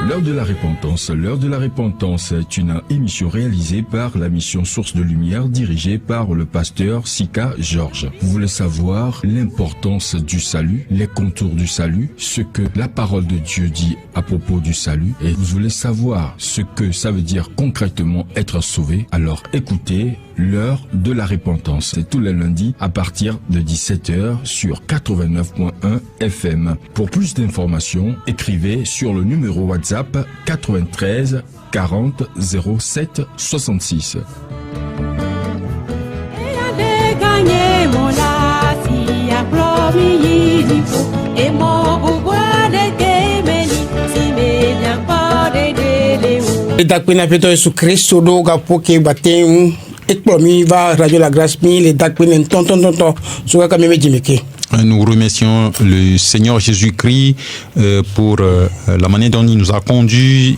L'heure de la repentance. L'heure de la repentance est une émission réalisée par la mission Source de Lumière dirigée par le pasteur Sika Georges. Vous voulez savoir l'importance du salut, les contours du salut, ce que la parole de Dieu dit à propos du salut, et vous voulez savoir ce que ça veut dire concrètement être sauvé. Alors écoutez l'heure de la repentance. C'est tous les lundis à partir de 17h sur 89.1 FM. Pour plus d'informations, écrivez sur le numéro WhatsApp 93 40 07 66. Dakpina peto Yesu Kristo do gapoke batem ekplomi va radio la grâce mi le dakpina tonton so ka meme jimeke. Nous remercions le Seigneur Jésus-Christ pour la manière dont il nous a conduits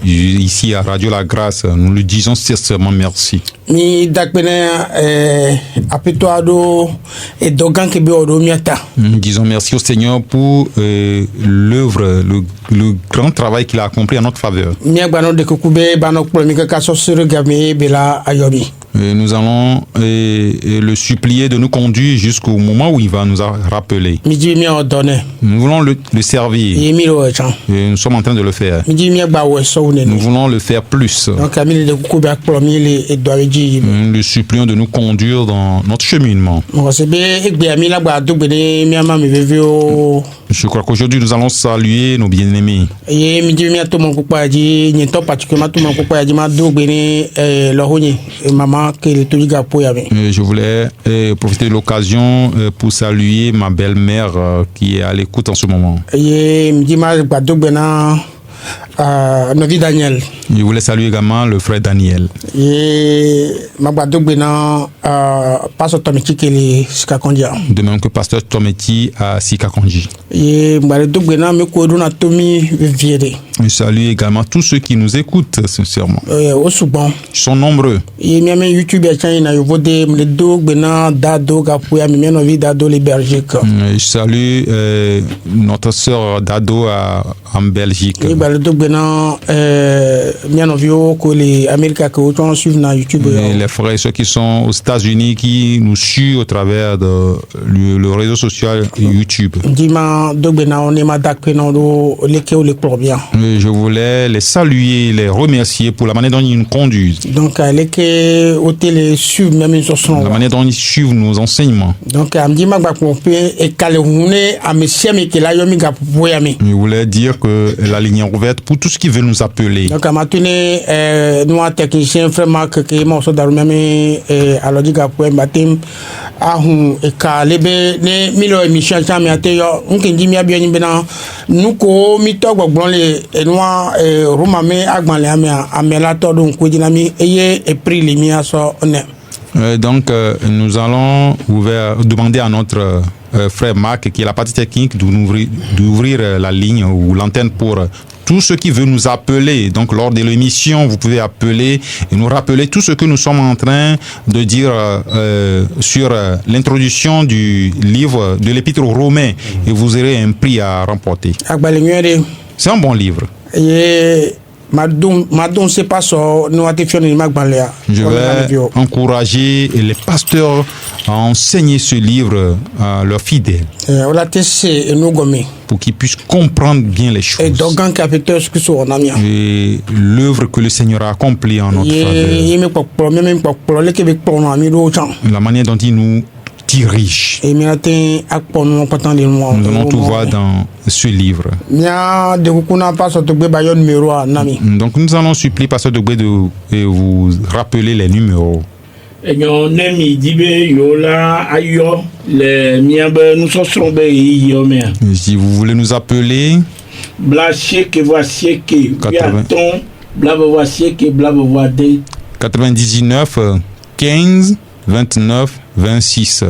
ici à Radio La Grâce. Nous lui disons sincèrement merci. Nous disons merci au Seigneur pour l'œuvre, le grand travail qu'il a accompli en notre faveur. Nous allons le supplier de nous conduire jusqu'au moment où il va nous rappeler. Nous voulons le servir. Et nous sommes en train de le faire. Nous voulons le faire plus. Nous le supplions de nous conduire dans notre cheminement. Je crois qu'aujourd'hui nous allons saluer nos bien-aimés. Je voulais profiter de l'occasion pour saluer ma belle-mère qui est à l'écoute en ce moment. Je voulais saluer également le frère Daniel. De même que pasteur Tometi à Sikakonji. Je salue également tous ceux qui nous écoutent sincèrement. Ils sont nombreux. Je salue notre sœur Dado en Belgique. Les frères et ceux qui sont aux États-Unis qui nous suivent au travers de le réseau social YouTube. Je voulais les saluer, les remercier pour la manière dont ils nous conduisent. La manière dont ils suivent nos enseignements. Je voulais dire que la ligne est ouverte pour tout ce qui veut nous appeler. Nous technicien vraiment que donc nous allons demander à notre frère Marc qui est la partie technique d'ouvrir la ligne ou l'antenne pour tous ceux qui veulent nous appeler. Donc lors de l'émission, vous pouvez appeler et nous rappeler tout ce que nous sommes en train de dire sur l'introduction du livre de l'Épître aux Romains et vous aurez un prix à remporter. C'est un bon livre. Je vais encourager les pasteurs à enseigner ce livre à leurs fidèles pour qu'ils puissent comprendre bien les choses et l'œuvre que le Seigneur a accomplie en notre faveur, la manière dont il nous dirige. Nous allons tout voir dans ce livre. Donc nous allons supplier Pasteur Dogbe de vous rappeler les numéros. Si vous voulez nous appeler, 99 15 29 26.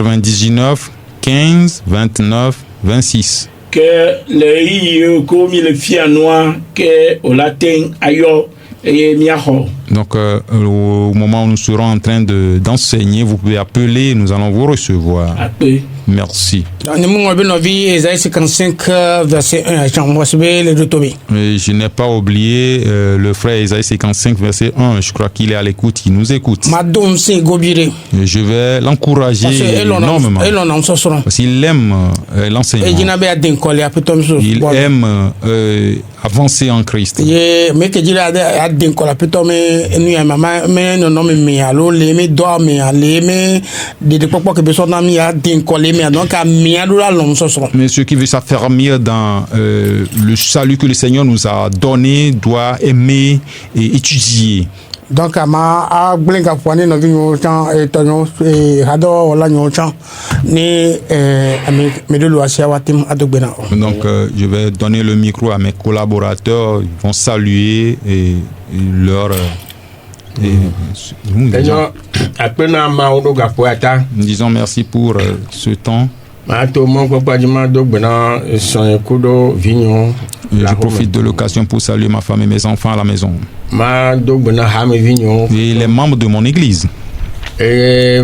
99 15 29 26. Que les comme le fianois que au latin ayo et miaho. Donc, au moment où nous serons en train d'enseigner, vous pouvez appeler, nous allons vous recevoir. Merci. Isaïe 55, verset 1. Et je n'ai pas oublié le frère Isaïe 55, verset 1. Je crois qu'il est à l'écoute, il nous écoute. Et je vais l'encourager énormément. Parce qu'il aime l'enseignement. Il aime avancer en Christ. Mais ceux qui veulent s'affermir dans le salut que le Seigneur nous a donné doit aimer et étudier. Donc, donc je vais donner le micro à mes collaborateurs. Ils vont saluer et leur disons merci pour ce temps. Je profite de l'occasion pour saluer ma femme et mes enfants à la maison. Et les membres de mon église. Et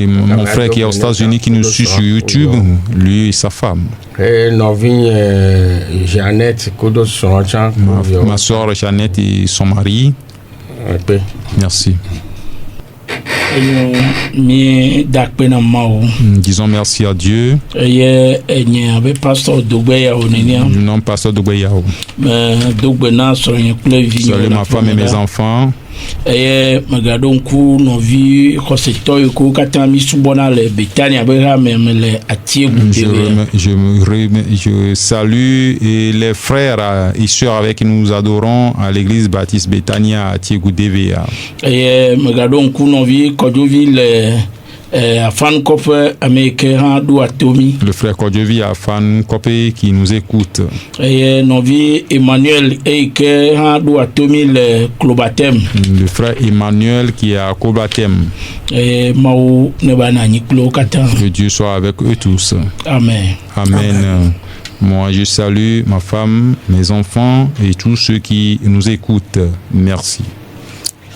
mon frère qui est aux États-Unis qui nous suit sur YouTube, lui et sa femme. Ma soeur Jeannette et son mari. Merci. Disons merci à Dieu. Non, pasteur Dogbeyao. Salut ma femme et mes enfants. Je salue et les frères et sœurs avec qui nous adorons à l'église baptiste Betania à Tiégoudévéa. Le frère Kodjovi à Fan Kopé qui nous écoute. Le frère Emmanuel qui est à Kobatem. Que Dieu soit avec eux tous. Amen. Amen. Moi, je salue ma femme, mes enfants et tous ceux qui nous écoutent. Merci.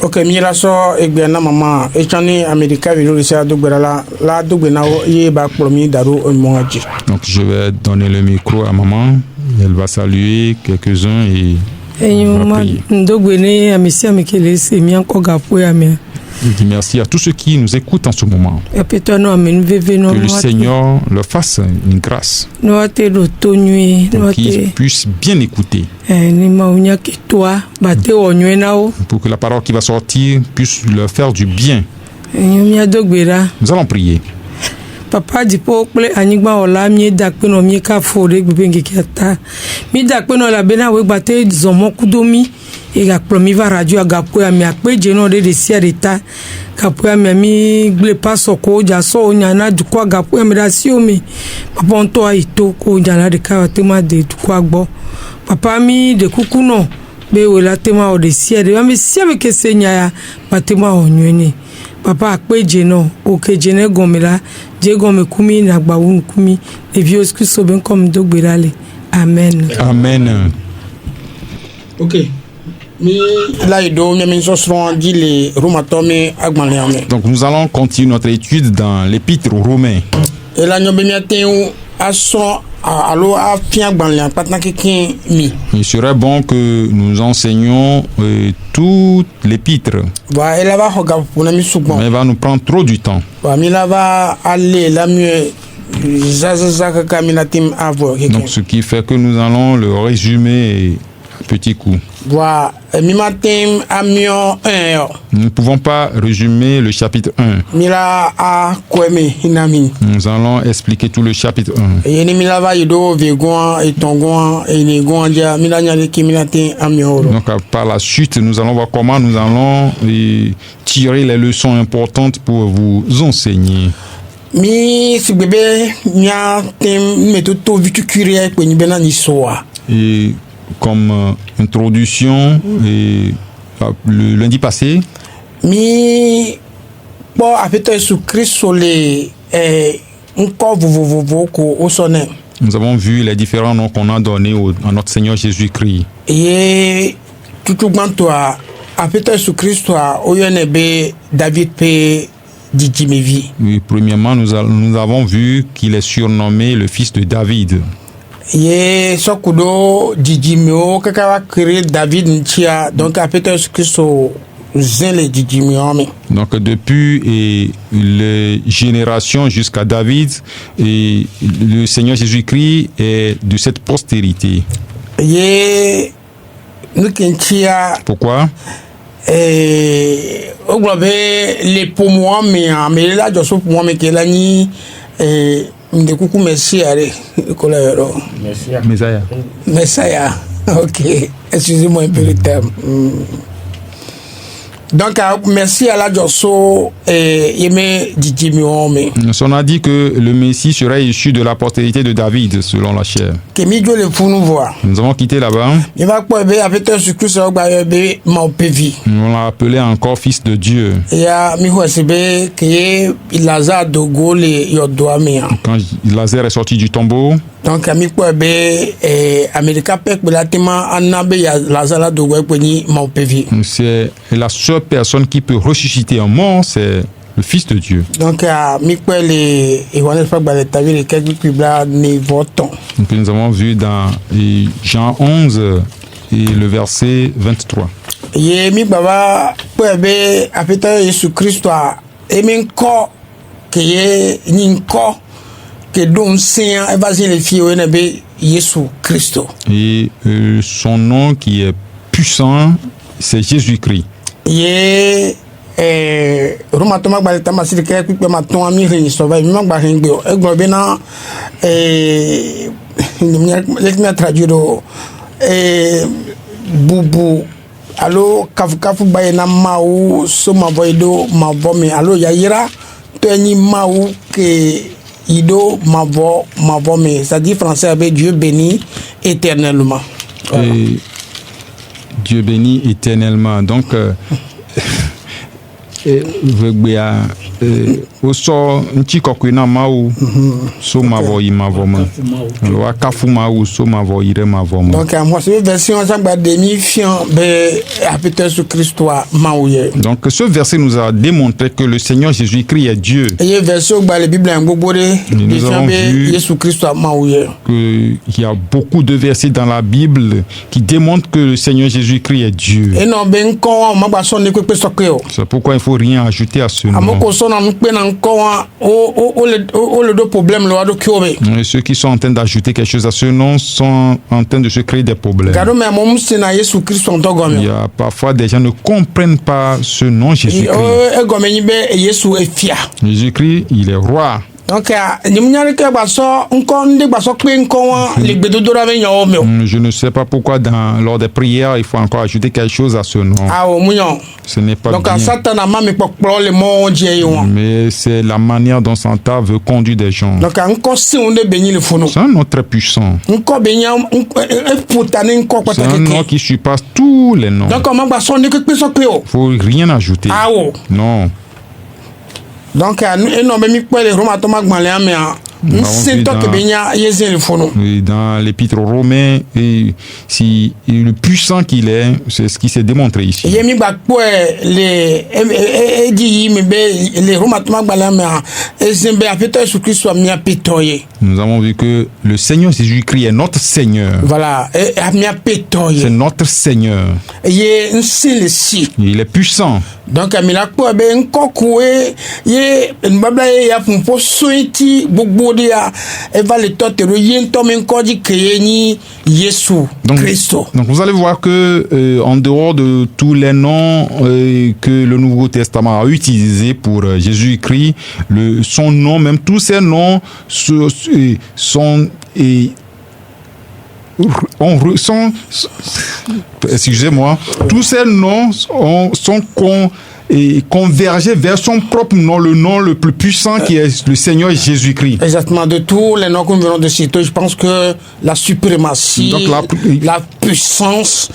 Ok, miraso egbiana mama echani America virusia dugbera la dugbena ye ba plomi daru monji. Donc je vais donner le micro à maman, elle va saluer quelques-uns et je dis merci à tous ceux qui nous écoutent en ce moment. Que le Seigneur leur fasse une grâce. Qu'ils puissent bien écouter. Pour que la parole qui va sortir puisse leur faire du bien. Nous allons prier. Papa di po kple anyigba ola mi dakpeno mi ka fore gbebe ngeketa mi dakpeno la bena we gbate zomo kudomi e ga kplo mi va radio ga po ya mi apeje no de sia reta ka po ya mi gble paso ko ja so nya na du ko ga po ya mi da si omi papa onto aito ko ja la de ka te ma de du ko agbo papa mi de kuku no be we la te ma o de sia de mi sia me ke se nya ya patema onwene papa apeje no o keje ne gomela je gome kumi na gbawun kumi e vios ku so ben comme dogberale amen. Amen. Ok. Donc nous allons continuer notre étude dans l'épître aux Romains. Il serait bon que nous enseignions toute l'épître. Mais il va nous prendre trop du temps. Donc ce qui fait que nous allons le résumer à petits coups. Nous ne pouvons pas résumer le chapitre 1. Nous allons expliquer tout le chapitre 1. Donc par la suite, nous allons voir comment nous allons tirer les leçons importantes pour vous enseigner. Et comme introduction, et le lundi passé, Nous avons vu les différents noms qu'on a donnés à notre Seigneur Jésus-Christ. Ye tutu gbanto a apeta Yesu Kristo a oyene be David pe Djimevi. Oui, premièrement, nous avons vu qu'il est surnommé le fils de David. Ye sokudo Djimeo kaka wa créer David ntia donc apeta Yesu Kristo zele Djimeo me. Donc depuis les générations jusqu'à David, et le Seigneur Jésus-Christ est de cette postérité. Ye nukentia Pourquoi? oglobe les poumons mais là je suis pour moi mais que là ni de coucou merci allez colère Messiah. OK, excusez-moi un peu le terme. Donc merci à la Josso et Djimeo. On a dit que le Messie serait issu de la postérité de David selon la chair. Nous avons quitté là-bas. On l'a appelé encore fils de Dieu. Quand Lazare est sorti du tombeau, donc c'est la seule personne qui peut ressusciter un mort, c'est le Fils de Dieu. Donc nous avons vu dans Jean 11 et le verset 23. Que donc c'est un évangile Jésus Christ. Et son nom qui est puissant, c'est Jésus-Christ. Roma Thomas Baletama si le cas que ma ton ami sauva il m'a barré globena laisse-moi traduire bubu allo kafu bayena mau soma voido ma vomi allo yaira teni mau que ido ma vomi ça dit français avec Dieu béni éternellement. Voilà. Dieu béni éternellement. Donc oso nchi kokwina mau so mavo imavoma wa kafu mau so mavo ire mavoma. Donc moi c'est version ça ba demi-fiant be apôtre sur Christ mauye. Donc ce verset nous a démontré que le Seigneur Jésus-Christ est Dieu. Et version ba la Bible en gogore nous avons vu Jésus Christ mauye. Que il y a beaucoup de versets dans la Bible qui démontrent que le Seigneur Jésus-Christ est Dieu. Et non ben kon ma ba sonne ko pe sokeo. C'est pourquoi il faut rien ajouter à ce nom. Et ceux qui sont en train d'ajouter quelque chose à ce nom sont en train de se créer des problèmes. Il y a parfois des gens qui ne comprennent pas ce nom Jésus-Christ. Jésus-Christ, il est roi. Donc, je ne sais pas pourquoi lors des prières il faut encore ajouter quelque chose à ce nom. Ce n'est pas bien. Mais c'est la manière dont Satan veut conduire des gens. C'est un nom très puissant. C'est un nom qui surpasse tous les noms. Il ne faut rien ajouter. Non. Donc, dans l'épître aux Romains, si le puissant qu'il est, c'est ce qui s'est démontré ici. Nous avons vu que le Seigneur Jésus-Christ est notre Seigneur. Voilà, c'est notre Seigneur. Il est puissant. Donc, il donc vous allez voir que en dehors de tous les noms que le Nouveau Testament a utilisé pour Jésus-Christ, son nom, même tous ces noms sont excusez-moi, tous ces noms sont convergés vers son propre nom, le nom le plus puissant qui est le Seigneur Jésus-Christ. Exactement, de tous les noms que nous venons de citer, je pense que la suprématie, donc la puissance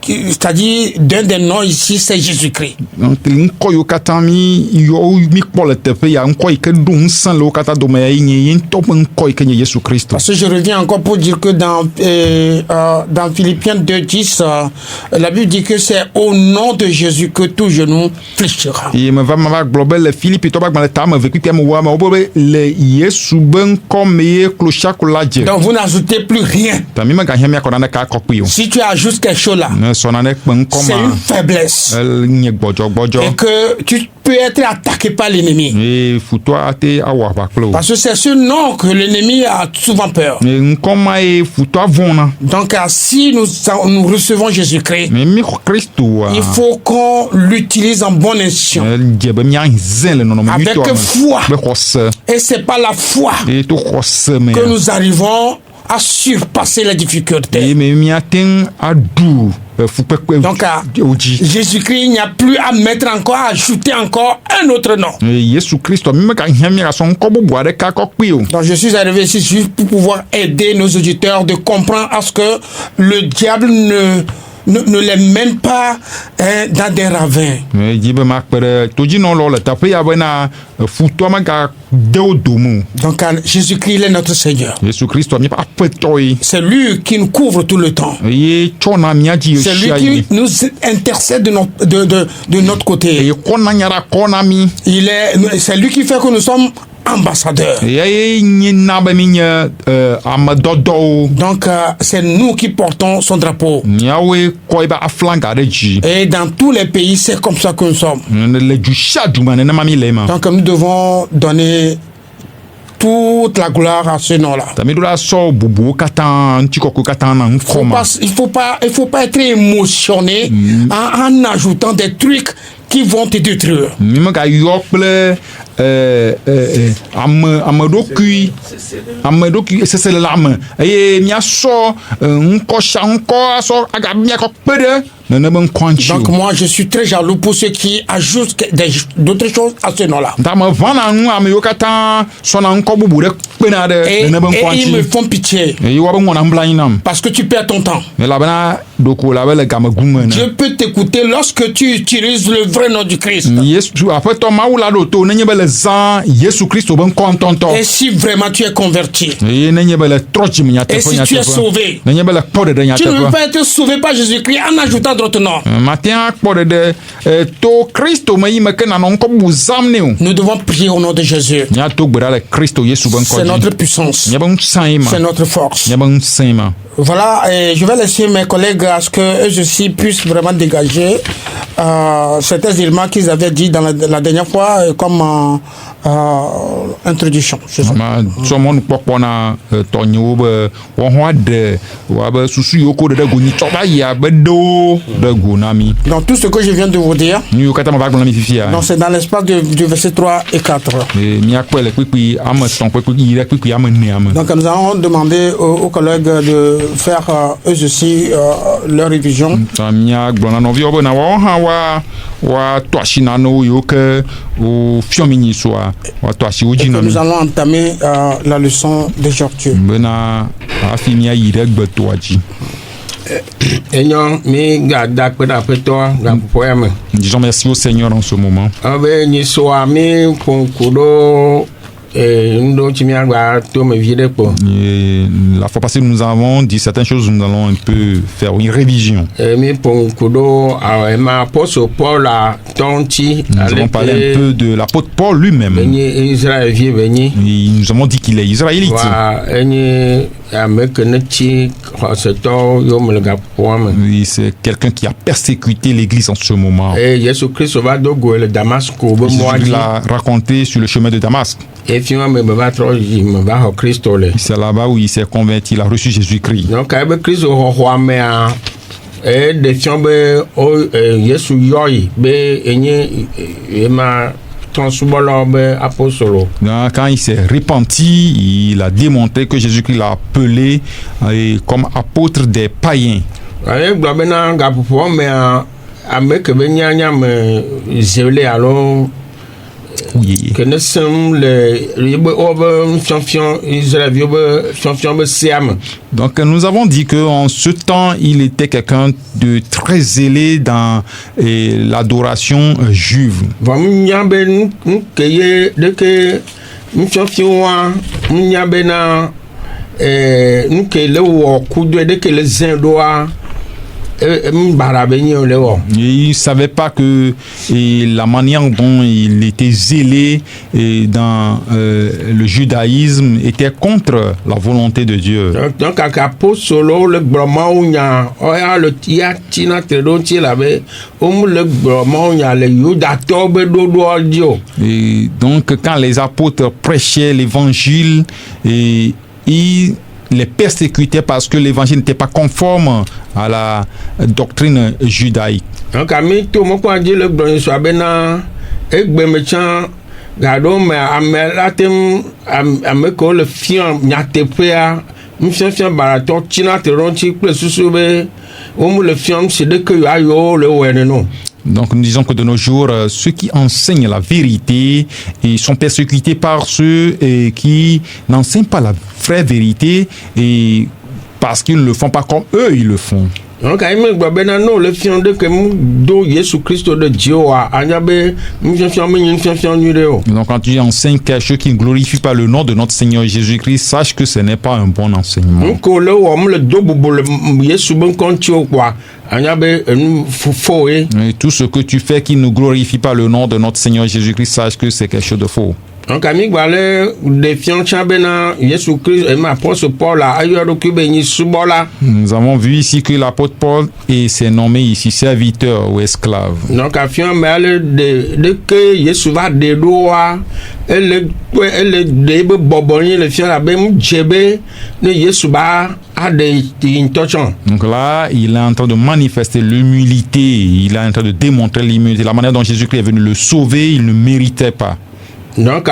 c'est-à-dire d'un des noms ici, c'est Jésus-Christ. Donc nkɔ yiwo katã mi kpɔ le teƒe ya nkɔ yi ke ɖo ŋusẽ le wo katã dome ya nye ŋutɔ ƒe ŋkɔ yi ke nye Yesu Kristo. Parce que je reviens encore pour dire que dans Philippiens 2:10, la Bible dit que c'est au nom de Jésus que tout genou fléchira. Et me va gblɔ be le Philippe tɔ ƒe agbalẽ ta ame eve kpekpe ame wo wo be le Yesu be ŋkɔ me ye klotsiako la dze. Donc vous n'ajoutez plus rien. Ta mi megahiã miakɔ naneke akɔ kpli o. Si tu ajoutes quelque chose là, Ne sɔ nane kpe ŋkɔ c'est une ma faiblesse. nye gbɔdzɔgbɔdzɔ. Et que tu peux être attaqué par l'ennemi. Eye futɔa ate awɔ aʋa kple o. Parce que c'est ce nom que l'ennemi a souvent peur. Ŋkɔ ma ye futɔa vɔna. Donc si nous recevons Jésus-Christ, Mais mi xɔ Kristoa. il faut qu'on l'utilise en bonne intention. Dze be miazẽ le nɔnɔme Avec nyuitɔ foi. me be xɔse. Et c'est par la foi Eye to xɔse me que nous arrivons à surpasser les difficultés. eye me miate ŋu aɖu fukpekpe Donc wo dzi. Jésus-Christ, il n'y a plus à mettre encore, à ajouter encore un autre nom. Yesu Kristo mi megahiã miagasɔ ŋkɔ bubu aɖeke akɔ kpli o. Donc je suis arrivé ici juste pour pouvoir aider nos auditeurs de comprendre à ce que le diable ne les mène pas dans des ravins. Dzi be makpe ɖe todzinɔlawo le teƒe ya bena futɔa megade wo dome o. Donc Jésus-Christ, il est notre Seigneur. Yesu Kristo miaƒe aƒetɔ ye. C'est lui qui nous couvre tout le temps. Eye tsɔna mía dzi C'est lui sia yi. qui nous intercède de notre côté. Eye kɔna nya ɖa kɔna mi. C'est lui qui fait que nous sommes ambassadeurs. Eye nye na be mi nye ame dɔdɔwo. Donc c'est nous qui portons son drapeau. Miawoe kɔ ebe aflaga ɖe dzi. Et dans tous les pays, c'est comme ça que nous sommes. Le du sia du me nenema mi le ema. Donc nous devons donner toute la gloire à ce nom-là. Tami ɖo la sɔ bubuwo katã ŋutikɔkɔe katã na ŋkɔ ma. Il faut pas être émotionné en ajoutant des trucs qui vont te détruire. Mi megayɔ kple ameɖokui sese le la me eye miasɔ ŋkɔ asɔ miakɔ kpe ɖe nene be ŋkɔa ŋuti Donc o. moi je suis très jaloux pour ceux qui ajoutent d'autres choses à ce nom-là. Nta me ʋãna ŋu ame yiwo katã sɔna ŋkɔ bubu ɖe kpena ɖe Et nene be ŋkɔa ils me ŋuti. font pitié Eye woabe ŋɔna ŋblanyi nam. parce que tu perds ton temps. Elabena ɖoko la be le gamegu me ne. Dieu peut t'écouter lorsque tu utilises le vrai nom du Christ. Yesu aƒetɔ Mawu la ɖo to nenye be le zã Yesu Kristo be ŋkɔ ŋutɔŋutɔ. Et si vraiment tu es converti, Eye nenye be le trɔ dzime et si nyateƒe tu es sauvé, nenye be le kpɔ ɖeɖe tu ne veux nyateƒe. pas être sauvé par Jésus-Christ en ajoutant d'autres noms. Mate ŋu akpɔ ɖeɖe to Kristo me yi me ke nanɔ ŋkɔ bubu zãm nɛ o. Nous devons prier au nom de Jésus. Míato gbe ɖa le Kristo Yesu be C'est ŋkɔ notre dzi. puissance, Míabe ŋusẽ ye ma. c'est notre force. Míabe ŋusẽ ma. Voilà, et je vais laisser mes collègues à ce qu'eux aussi puissent vraiment dégager certains éléments qu'ils avaient dit dans la dernière fois comme introduction. Ma tsɔ mɔnukpɔkpɔ na tɔnyewo be woaho aɖe woabe susu yiwo ko ɖe ɖe go nyi tsɔ va yia be ɖewo ɖe go na mi. Donc tout ce que je viens de vous dire, Nu yiwo katã me va gblɔ na mi fifia. donc c'est dans l'espace du verset 3 et 4. Míakpɔe le kpekpe ame etɔ̃ kpekpe yi ɖe kpekpe ame enea me. Donc nous allons demander aux collègues de faire eux aussi leur révision. Ta míagblɔ na nɔviwo be na woawo hã woatɔ asi nanewo yiwo ke wofiɔ mi nyi soa woatɔ asi wo Et dzi que na mi. nous allons entamer la leçon d'aujourd'hui. Bena hafi míayi ɖe gbetoa dzi. Enyo mi gada kpe ɖe aƒetɔa gaƒoƒo ya me. Disons merci au Seigneur en ce moment. Abe nyisoa mi ƒo ŋku ɖo ŋɖewo tsi miagba to me vi ɖe kpo. Et la fois passée, nous avons dit certaines choses, nous allons un peu faire une révision. Mi ƒo ŋku ɖo ema apostol Paul la tɔ ŋuti. Nous avons parlé un peu de l'apôtre Paul lui-même. Enye Israelvi benyi. Nous avons dit qu'il est israélite. Wa enye ame ke ne tsi xɔsetɔwo yiwo me le gaƒoƒoa me. Oui, c'est quelqu'un qui a persécuté l'église en ce moment. Et Yesu Kristo va do go le Damasco be mɔa Il dzi. l'a raconté sur le chemin de Damas. Efi ma me va trɔ yi me va xɔ Kristo le. C'est là-bas où il s'est converti, il a reçu Jésus-Christ. Donc ebe Kristo xɔxɔa mea ɖe fiɔ be Yesu yɔyi be enye ema trɔsubɔlawo be apostolo. Quand il s'est repenti, il a démontré que Jésus-Christ l'a appelé comme apôtre des païens. Gblɔ bena gaƒoƒoa mea ame ke be nyanya me zele alo kuyeye. que ne sem le yebe obe fianfian Israël yebe fianfian be siam. Donc nous avons dit qu'en ce temps, il était quelqu'un de très zélé dans l'adoration juive. Vam nyabe nkeye de que fianfian wa nyabe na nke le wo kudo de que les zindoa Et il ne savait pas que la manière dont il était zélé dans le judaïsme était contre la volonté de Dieu. Donc, le et donc, quand les apôtres prêchaient l'évangile, ils les persécutaient parce que l'évangile n'était pas conforme à la doctrine judaïque. Donc, nous disons que de nos jours, ceux qui enseignent la vérité et sont persécutés par ceux qui n'enseignent pas la vraie vérité et parce qu'ils ne le font pas comme eux ils le font. Donc, quand tu enseignes quelque chose qui ne glorifie pas le nom de notre Seigneur Jésus-Christ, sache que ce n'est pas un bon enseignement. Et tout ce que tu fais qui ne glorifie pas le nom de notre Seigneur Jésus-Christ, sache que c'est quelque chose de faux. Donc, nous avons vu ici que l'apôtre Paul s'est nommé ici serviteur ou esclave. Donc, donc là, il est en train de manifester l'humilité, il est en train de démontrer l'humilité. La manière dont Jésus-Christ est venu le sauver, il ne méritait pas. Donc,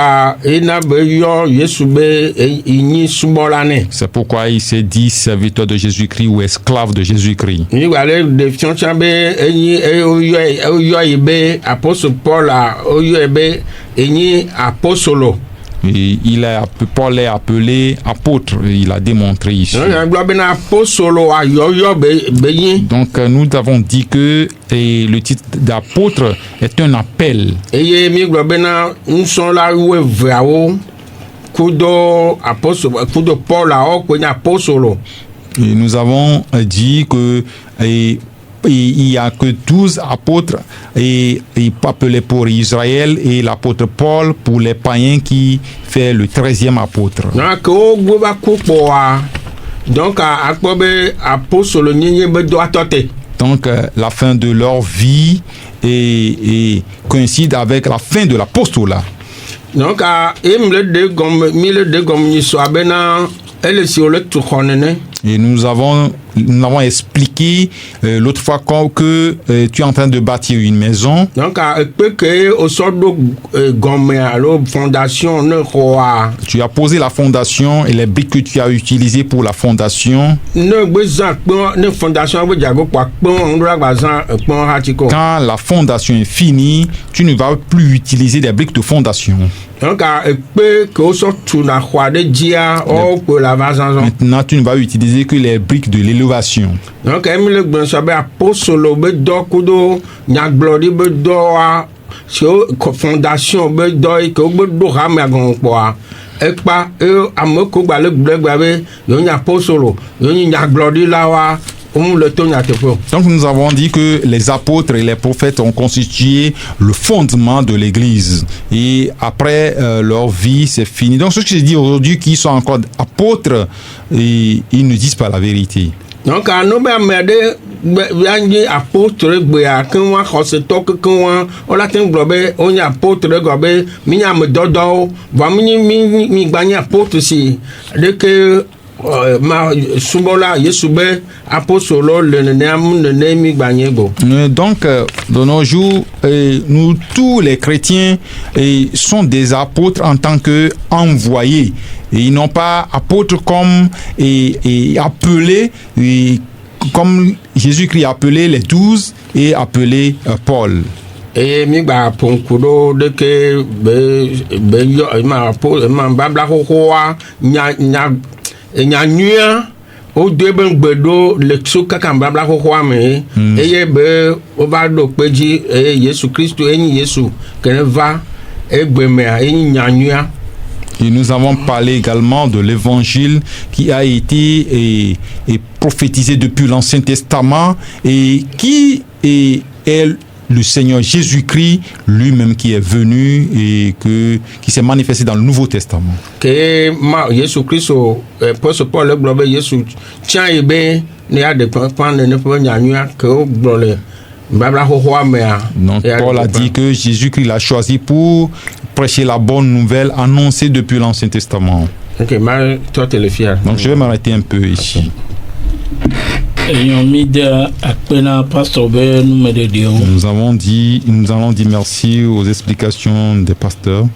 c'est pourquoi il s'est dit serviteur de Jésus-Christ ou esclave de Jésus-Christ. Et Paul est appelé apôtre, il a démontré ici. Donc nous avons dit que le titre d'apôtre est un appel. Et nous avons dit que il n'y a que 12 apôtres et appelés pour Israël et l'apôtre Paul pour les païens qui fait le 13e apôtre. Donc la fin de leur vie coïncide avec la fin de l'apostolat. Donc et nous avons expliqué l'autre fois que tu es en train de bâtir une maison. Donc, tu as posé la fondation et les briques que tu as utilisées pour la fondation. Quand la fondation est finie, tu ne vas plus utiliser des briques de fondation. Donc, maintenant, tu ne vas utiliser que les briques de l'élévation. Donc, fondation donc nous avons dit que les apôtres et les prophètes ont constitué le fondement de l'église et après leur vie c'est fini. Donc ceux que j'ai dit aujourd'hui qui sont encore apôtres et ils ne disent pas la vérité. Donc donc de nos jours nous tous les chrétiens sont des apôtres en tant que envoyés et ils n'ont pas apôtres comme appelés comme Jésus-Christ a appelé les 12 et appelé Paul. eye mi gba ponku ɖo ɖeke be yɔ ma babla xoxoa nya nyuia wodo ebe ŋgbe ɖo le so kaka babla xoxoa me eye be wova ɖo kpe dzi eye Yesu Kristo enyi Yesu kene va egbe mea enyi nya nyuia. Et nous avons parlé également de l'évangile qui a été prophétisé depuis l'Ancien Testament et qui est le Seigneur Jésus-Christ lui-même qui est venu et qui s'est manifesté dans le Nouveau Testament. Que Jésus Christ poste Paul globe Jésus tient ebe ne a de prendre ne peut nyanyua que au glole babla hohoa mea. Donc Paul a dit que Jésus-Christ l'a choisi pour prêcher la bonne nouvelle annoncée depuis l'Ancien Testament. OK, toi tu le fier. Donc je vais m'arrêter un peu ici. Nous allons dit merci aux explications des pasteurs.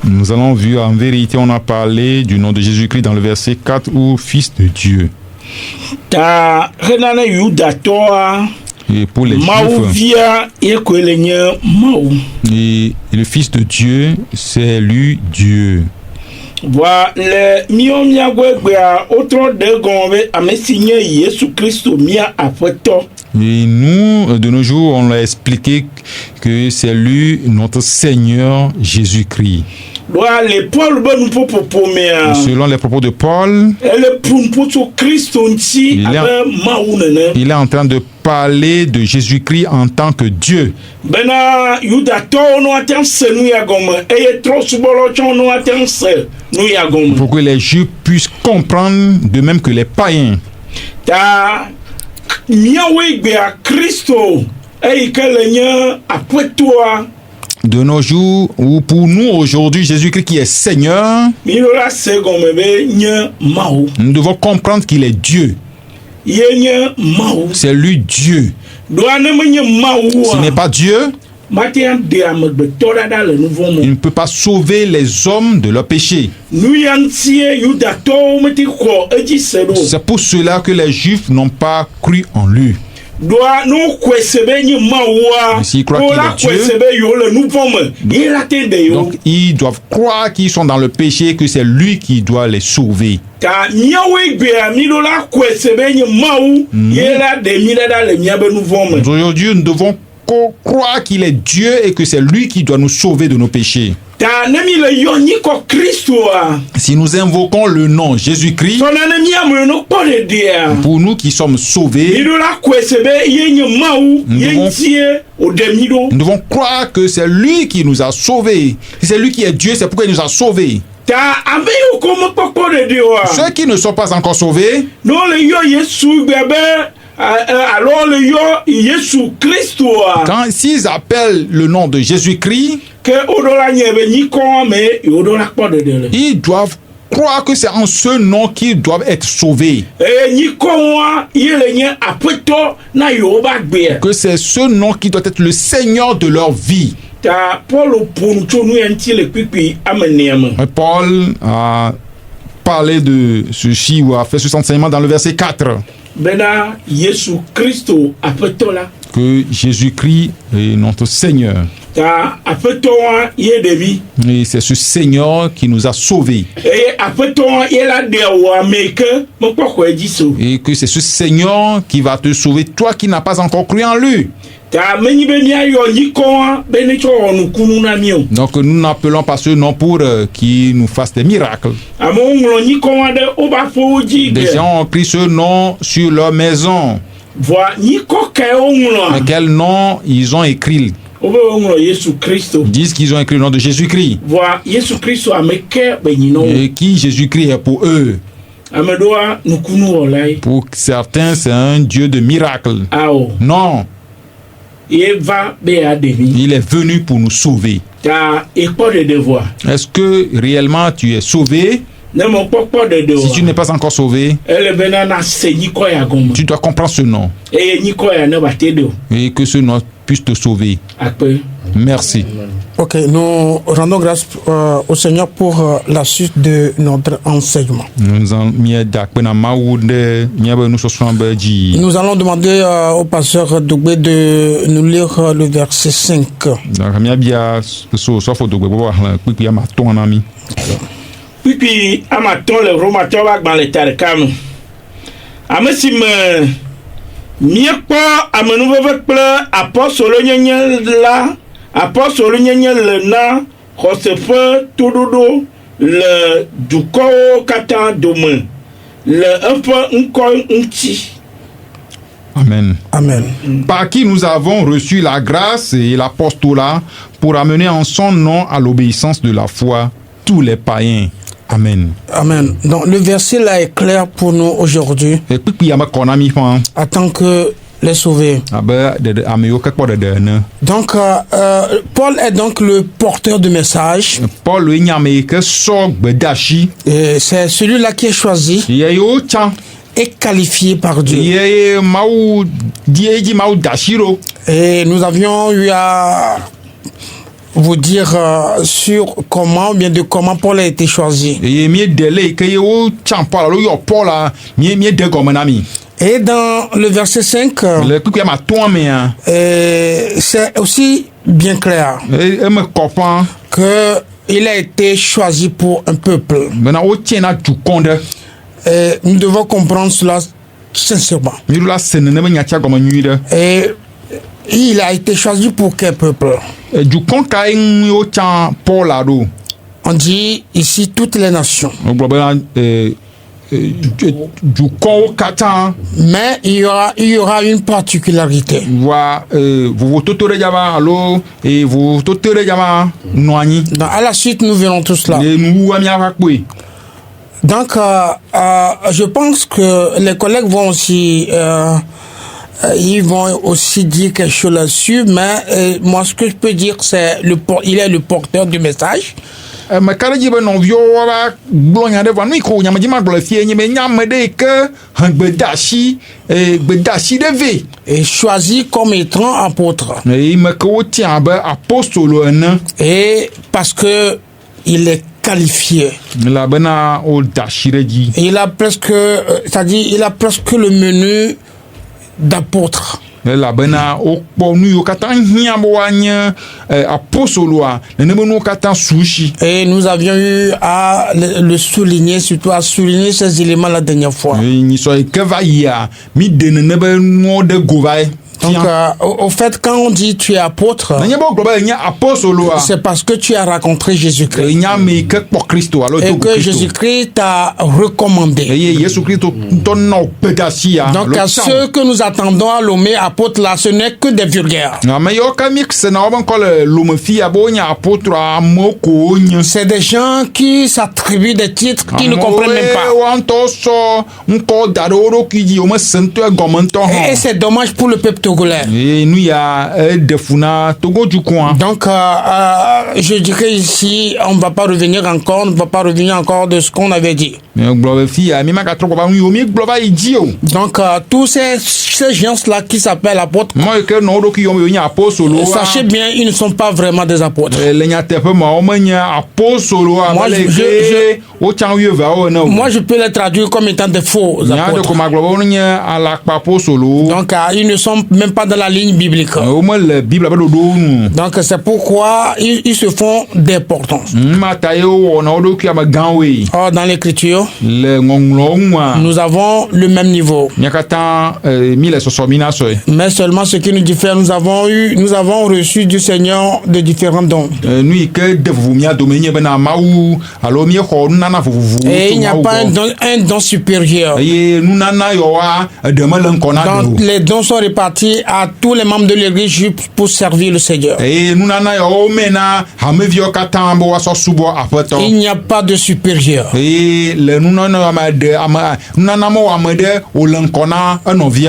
Nous allons vu en vérité, on a parlé du nom de Jésus-Christ dans le verset 4 ou Fils de Dieu. Et pour les Juifs, et le Fils de Dieu, c'est lui Dieu. Et nous, de nos jours, on l'a expliqué que c'est lui notre Seigneur Jésus-Christ. Selon les propos de Paul, il est en train de parler de Jésus-Christ en tant que Dieu. Pour que les Juifs puissent comprendre de même que les païens. De nos jours, ou pour nous aujourd'hui, Jésus-Christ qui est Seigneur, nous devons comprendre qu'il est Dieu. C'est lui Dieu. Ce n'est pas Dieu. Il ne peut pas sauver les hommes de leur péché. C'est pour cela que les Juifs n'ont pas cru en lui. S'ils croient qu'il est Dieu, donc ils doivent croire qu'ils sont dans le péché, que c'est lui qui doit les sauver. Aujourd'hui, nous devons croire qu'il est Dieu et que c'est lui qui doit nous sauver de nos péchés. Si nous invoquons le nom Jésus-Christ, pour nous qui sommes sauvés, nous devons croire que c'est lui qui nous a sauvés. Si c'est lui qui est Dieu, c'est pourquoi il nous a sauvés. Ceux qui ne sont pas encore sauvés, quand s'ils appellent le nom de Jésus-Christ, ils doivent croire que c'est en ce nom qu'ils doivent être sauvés. Que c'est ce nom qui doit être le Seigneur de leur vie. Paul a parlé de ceci ou a fait ce enseignement dans le verset 4. Que Jésus-Christ est notre Seigneur. Et c'est ce Seigneur qui nous a sauvés. Et que c'est ce Seigneur qui va te sauver, toi qui n'as pas encore cru en lui. Donc nous n'appelons pas ce nom pour qu'il nous fasse des miracles. Des gens ont pris ce nom sur leur maison. Mais quel nom ils ont écrit? Ils disent qu'ils ont écrit le nom de Jésus-Christ. Et qui Jésus-Christ est pour eux? Pour certains, c'est un Dieu de miracles. Non. Il est venu pour nous sauver. Est-ce que réellement tu es sauvé? Si tu n'es pas encore sauvé, tu dois comprendre ce nom. Et que ce nom puisse te sauver. Merci. Ok, nous rendons grâce au Seigneur pour la suite de notre enseignement. Nous allons demander au pasteur Dougbe de nous lire le verset 5. Puis amaton le romateur va dans les tarkam. Amesim miekpo amenuve kple apostolo nyenye la apostolo nyenye le na xoseƒe toɖoɖo le dukɔwo katã dome le eƒe ŋkɔ ŋuti. Amen. Amen. Par qui nous avons reçu la grâce et l'apostolat pour amener en son nom à l'obéissance de la foi tous les païens. Amen. Amen. Donc le verset là est clair pour nous aujourd'hui. En tant que les sauvés. Donc Paul est donc le porteur du message. Et c'est celui-là qui est choisi et qualifié par Dieu. Et nous avions eu à vous dire sur comment, bien de comment Paul a été choisi. Et dans le verset 5, c'est aussi bien clair qu'il a été choisi pour un peuple. Et nous devons comprendre cela sincèrement. Et il a été choisi pour quel peuple? On dit ici toutes les nations. Mais il y aura une particularité. À la suite, nous verrons tout cela. Donc, je pense que les collègues vont aussi... ils vont aussi dire quelque chose là-dessus, mais moi ce que je peux dire c'est il est le porteur du message. Et choisi comme étant apôtre. Et parce que il est qualifié. Il a presque, c'est-à-dire il a presque le menu d'apôtre. Et nous avions eu à le souligner, surtout à souligner ces éléments la dernière fois. Donc, au fait, quand on dit tu es apôtre, c'est parce que tu as rencontré Jésus-Christ. Et que Jésus-Christ t'a recommandé. Donc, à ceux que nous attendons à l'homme apôtre là, ce n'est que des vulgaires. C'est des gens qui s'attribuent des titres qu'ils ne comprennent même pas. Et c'est dommage pour le peuple togolais. Donc, je dirais ici, on ne va pas revenir encore, de ce qu'on avait dit. Donc, tous ces gens-là qui s'appellent apôtres, sachez bien, ils ne sont pas vraiment des apôtres. Moi, je peux les traduire comme étant des faux apôtres. Donc, ils ne sont même pas dans la ligne biblique. Donc, c'est pourquoi ils se font d'importance. Or, dans l'écriture, nous avons le même niveau. Mais seulement ce qui nous diffère, nous avons reçu du Seigneur de différents dons. Et il n'y a pas un don supérieur. Donc, les dons sont répartis à tous les membres de l'église pour servir le Seigneur. Il n'y a pas de supérieur.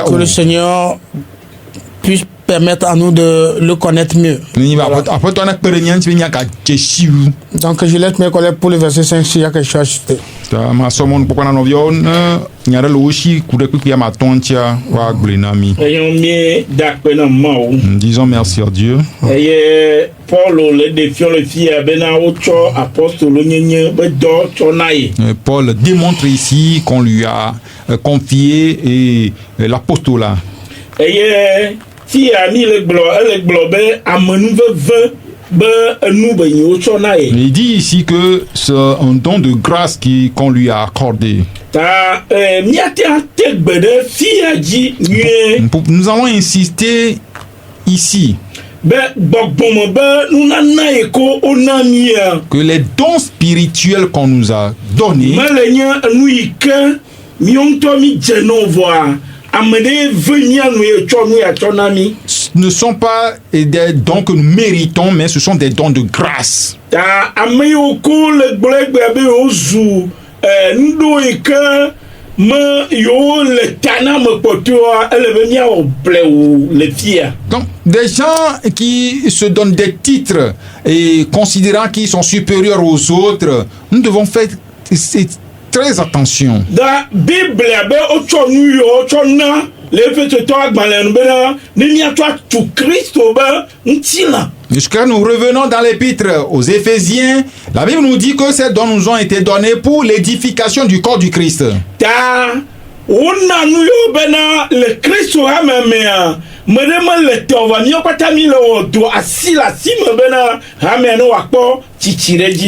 Que le Seigneur puisse permettre à nous de le connaître mieux. Voilà. Donc je laisse mes collègues pour le verset 5 s'il y a quelque chose à ajouter. Disons merci à Dieu. Paul démontre ici qu'on lui a confié l'apostolat. Si ami le Il dit ici que c'est un don de grâce qu'on lui a accordé. Nous allons insister ici que les dons spirituels qu'on nous a donnés ne sont pas des dons que nous méritons, mais ce sont des dons de grâce. Donc, des gens qui se donnent des titres et considérant qu'ils sont supérieurs aux autres, nous devons faire très attention. Jusqu'à nous revenons dans l'épître aux Éphésiens, la Bible nous dit que ces dons nous ont été donnés pour l'édification du corps du Christ.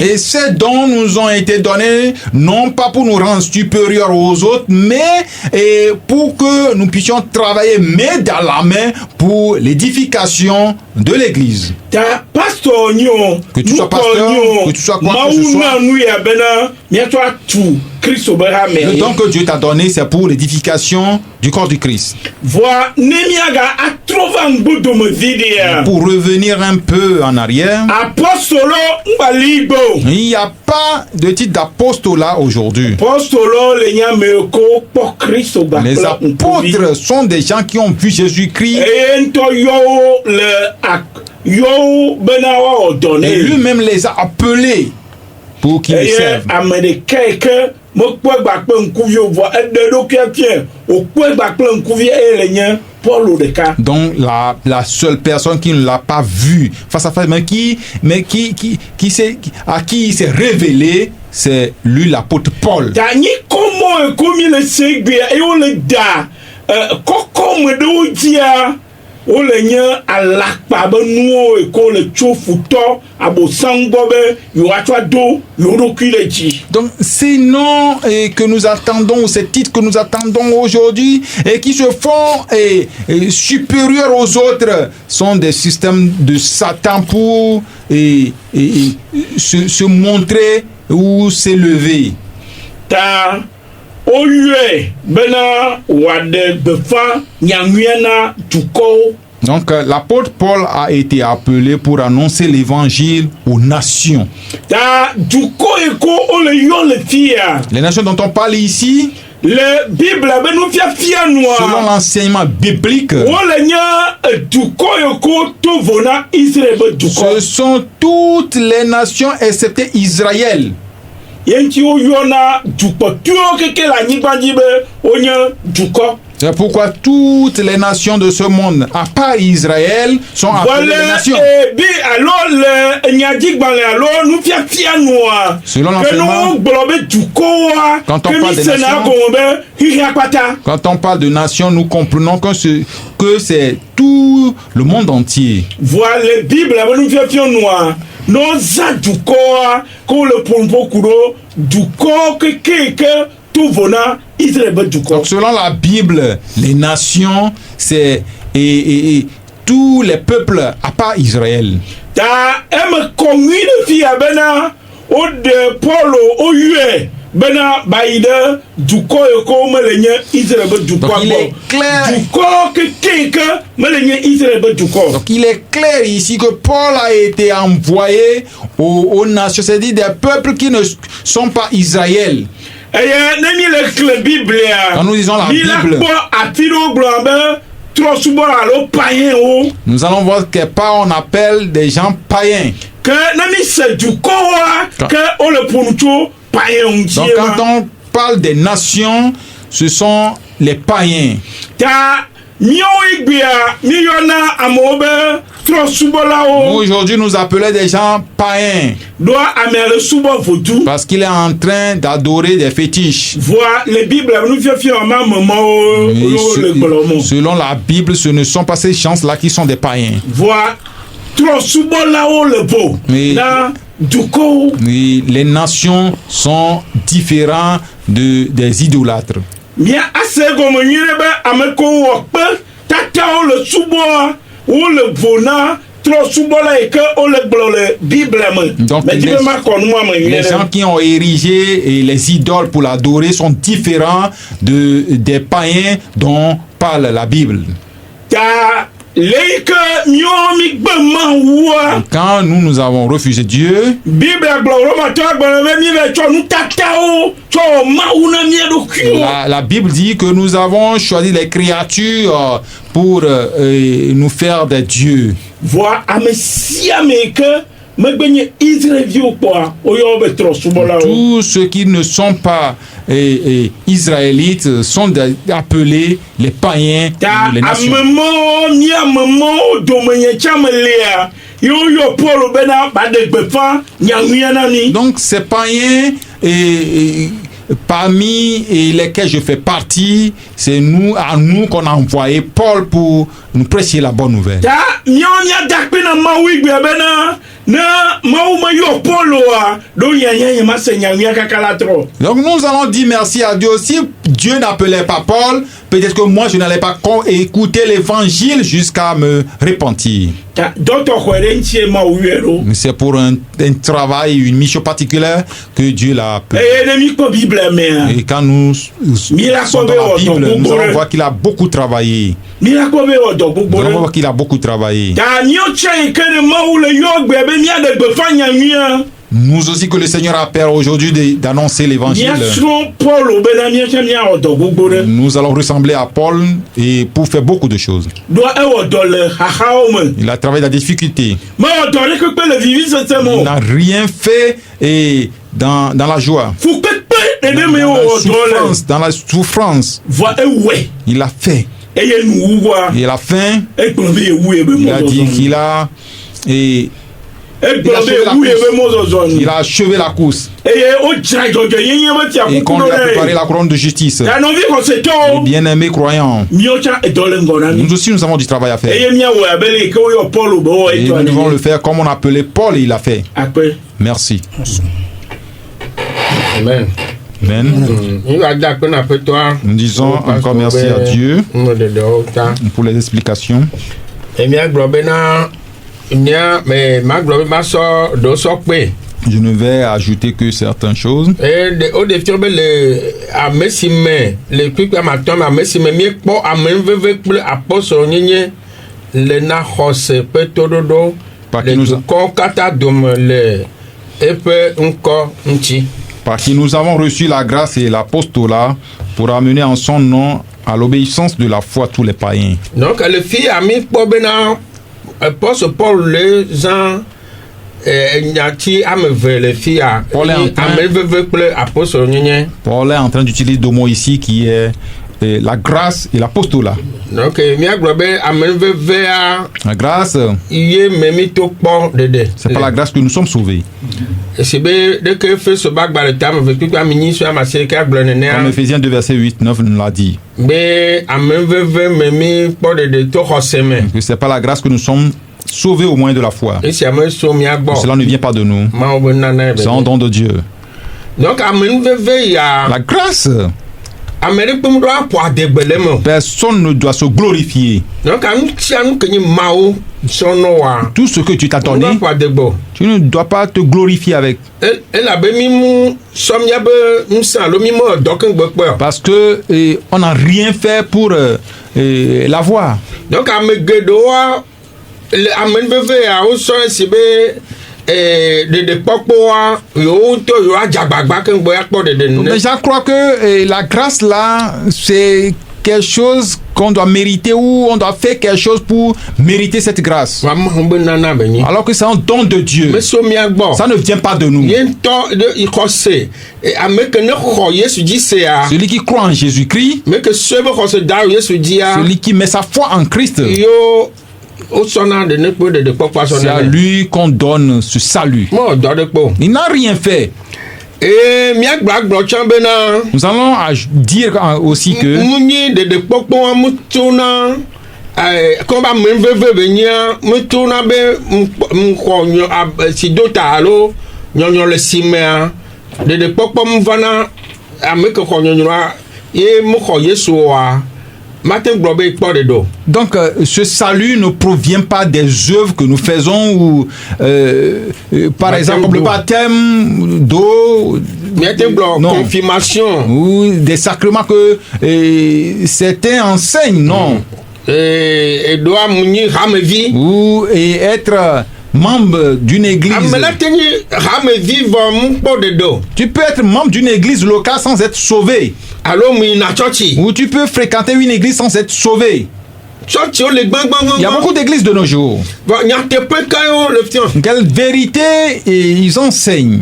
Et ces dons nous ont été donnés non pas pour nous rendre supérieurs aux autres, mais pour que nous puissions travailler main dans la main pour l'édification de l'Église. Que tu sois pasteur, que tu sois quoi que ce soit. Le don que Dieu t'a donné, c'est pour l'édification du corps du Christ. Pour revenir un peu en arrière, il n'y a pas de titre d'apostolat aujourd'hui. Les apôtres sont des gens qui ont vu Jésus-Christ. Et lui-même les a appelés pour qu'ils le servent. Donc la seule personne qui ne l'a pas vu face à face, à qui il s'est révélé, c'est lui, l'apôtre Paul. Donc ces noms que nous attendons, ces titres que nous attendons aujourd'hui et qui se font supérieurs aux autres sont des systèmes de Satan pour se montrer ou s'élever. Donc l'apôtre Paul a été appelé pour annoncer l'évangile aux nations. Les nations dont on parle ici, selon l'enseignement biblique, ce sont toutes les nations excepté Israël. C'est pourquoi toutes les nations de ce monde, à part Israël, sont appelées les nations. Selon l'enseignement, quand on parle de nations, nous comprenons que c'est tout le monde entier. Voilà, la Bible, donc selon la Bible, les nations, c'est tous les peuples à part Israël. Donc il est clair ici que Paul a été envoyé aux nations, c'est-à-dire des peuples qui ne sont pas Israël. Quand nous disons la Bible, trɔsubɔla alo païen o. Nous allons voir que pas on appelle des gens païens. Que nami se dukɔwa que o le ƒonu tso païen ŋuti Donc quand on parle des nations, ce sont les païens. Ta miawo igbea miyɔna amewo be trɔsubɔlawo. Aujourd'hui, nous appelons des gens païens. Doa ame le subɔ vodou. Parce qu'il est en train d'adorer des fétiches. Voa le Bible nous fiafia ma mamawo le gbɔlɔmɔ. Selon la Bible, ce ne sont pas ces gens-là qui sont des païens. Voa trɔsubɔlawo le bo. Mais- Na duko. Oui, les nations sont différentes des idolâtres. Mia ase gɔme nyuie be ame kowo wɔ kpe tatawo le subɔ wo le vo na trɔsubɔla yi ke wo le gblɔ le Bible me. Donc, Mais les- dibe ma kɔ numa me nyuie Les gens ɖe. qui ont érigé et les idoles pour l'adorer sont différents des païens dont parle la Bible. Ta le yi ke miawo mi gbe Mawua. Quand nous avons refusé Dieu, Bible gblɔ Romatɔ agbalẽ be mi va tsɔ nutatawo tsɔ wɔ Mawu na mia ɖokuiwo. la Bible dit que nous avons choisi les créatures pour nous faire des dieux. Voa ame sia ame yi ke megbe nye Israelviwo kpɔa woyɔ wo be trɔsubɔlawo. Tous ceux qui ne sont pas israélites sont appelés les païens, Ta les nations. amemawo mi amemawo domenye tsa me lea yewo yɔ Paul bena ba ɖe gbeƒã nyanuia na mi. Donc ces païens, parmi lesquels je fais partie, c'est à nous qu'on a envoyé Paul pour nous prêcher la bonne nouvelle. Ta miawo miada kpe na Mawu igbea bena ne Mawu meyɔ Paul oa ɖo nyanya ma se nyanuia kaka la trɔ. Donc nous allons dire merci à Dieu. Si Dieu n'appelait pas Paul, peut-être que moi je n'allais pas écouter l'évangile jusqu'à me repentir. Ta dɔtɔ xɔe ɖe ŋutie Mawu yɔe ɖo. Mais c'est pour un travail, une mission particulière que Dieu l'a appelé. Eye ne mi kpɔ Bible mea Et quand nous sommes dans la Bible, nous allons voir qu'il a beaucoup travaillé. mi la kpɔ be wɔ dɔ Nous gbogbo allons ɖe. voir qu'il a beaucoup travaillé. Ta miawo tsa yi ke ne Mawu le yɔ gbea be miaɖe gbeƒã nyanuia. Nous aussi que le Seigneur appelle aujourd'hui d'annoncer l'évangile. Miasrɔ̃ Paul bena miatsɛ miawɔ dɔ gbogbo ɖe. Nous allons ressembler à Paul et pour faire beaucoup de choses. Doa ewɔ dɔ le xaxawo me. Il a travaillé dans la difficulté. Mewɔ dɔ ɖeke kpe le vivisese me Il o. n'a rien fait dans la joie. Fukpekpe ɖeɖe me wɔ dɔ le. Dans la souffrance, Vɔ ewɔe il a fait. eye nuwuwua Et à la fin, egblɔ be yewu ye be il a dit mɔzɔzɔ. qu'il a, et Egblɔ be yewu ye be mɔzɔzɔ il nu. a achevé la course. Eye wodzra dzɔdzɔ yenye be tia Et kuku qu'on lui a préparé ɖo la couronne de justice. ɖe. Ta nɔvi xɔsetɔwo Bien-aimés croyants, miawo tsa edɔ le ŋgɔ na mi. nous aussi nous avons du travail à faire. Eye miawɔ abe le yi ke woyɔ Paul be wɔ Et etɔ nous devons ne. le faire comme on appelait Paul et il a fait. Akpe. Merci. Amen. Amen. Nous Nous disons encore merci à Dieu pour les explications. Je ne vais ajouter que certaines choses. Par qui nous avons reçu la grâce et l'apostolat pour amener en son nom à l'obéissance de la foi tous les païens. Donc, le fils a mis pour Apostle Paul les gens Paul est en train d'utiliser deux mots ici qui est la grâce et l'apostolat. Donc, La grâce, c'est par la grâce que nous sommes sauvés. Comme Ephésiens 2 verset 8-9 nous l'a dit. Que c'est par la grâce que nous sommes sauvés au moyen de la foi. Cela ne vient pas de nous. C'est un don de Dieu. Donc, La grâce, personne ne doit se glorifier. Donc, Tout ce que tu t'as donné, tu ne dois pas te glorifier avec. Parce que on n'a rien fait pour l'avoir. Donc, Mais je crois que la grâce là, c'est quelque chose qu'on doit mériter ou on doit faire quelque chose pour mériter cette grâce. Alors que c'est un don de Dieu. Ça ne vient pas de nous. Celui qui croit en Jésus-Christ, celui qui met sa foi en Christ, c'est à lui qu'on donne ce salut. Il n'a rien fait. Nous allons dire aussi que donc ce salut ne provient pas des œuvres que nous faisons ou par exemple le baptême d'eau, confirmation ou des sacrements que certains enseignent, non, ou être membre d'une église. Tu peux être membre d'une église locale sans être sauvé. Ou tu peux fréquenter une église sans être sauvé. Il y a beaucoup d'églises de nos jours. Quelle vérité ils enseignent.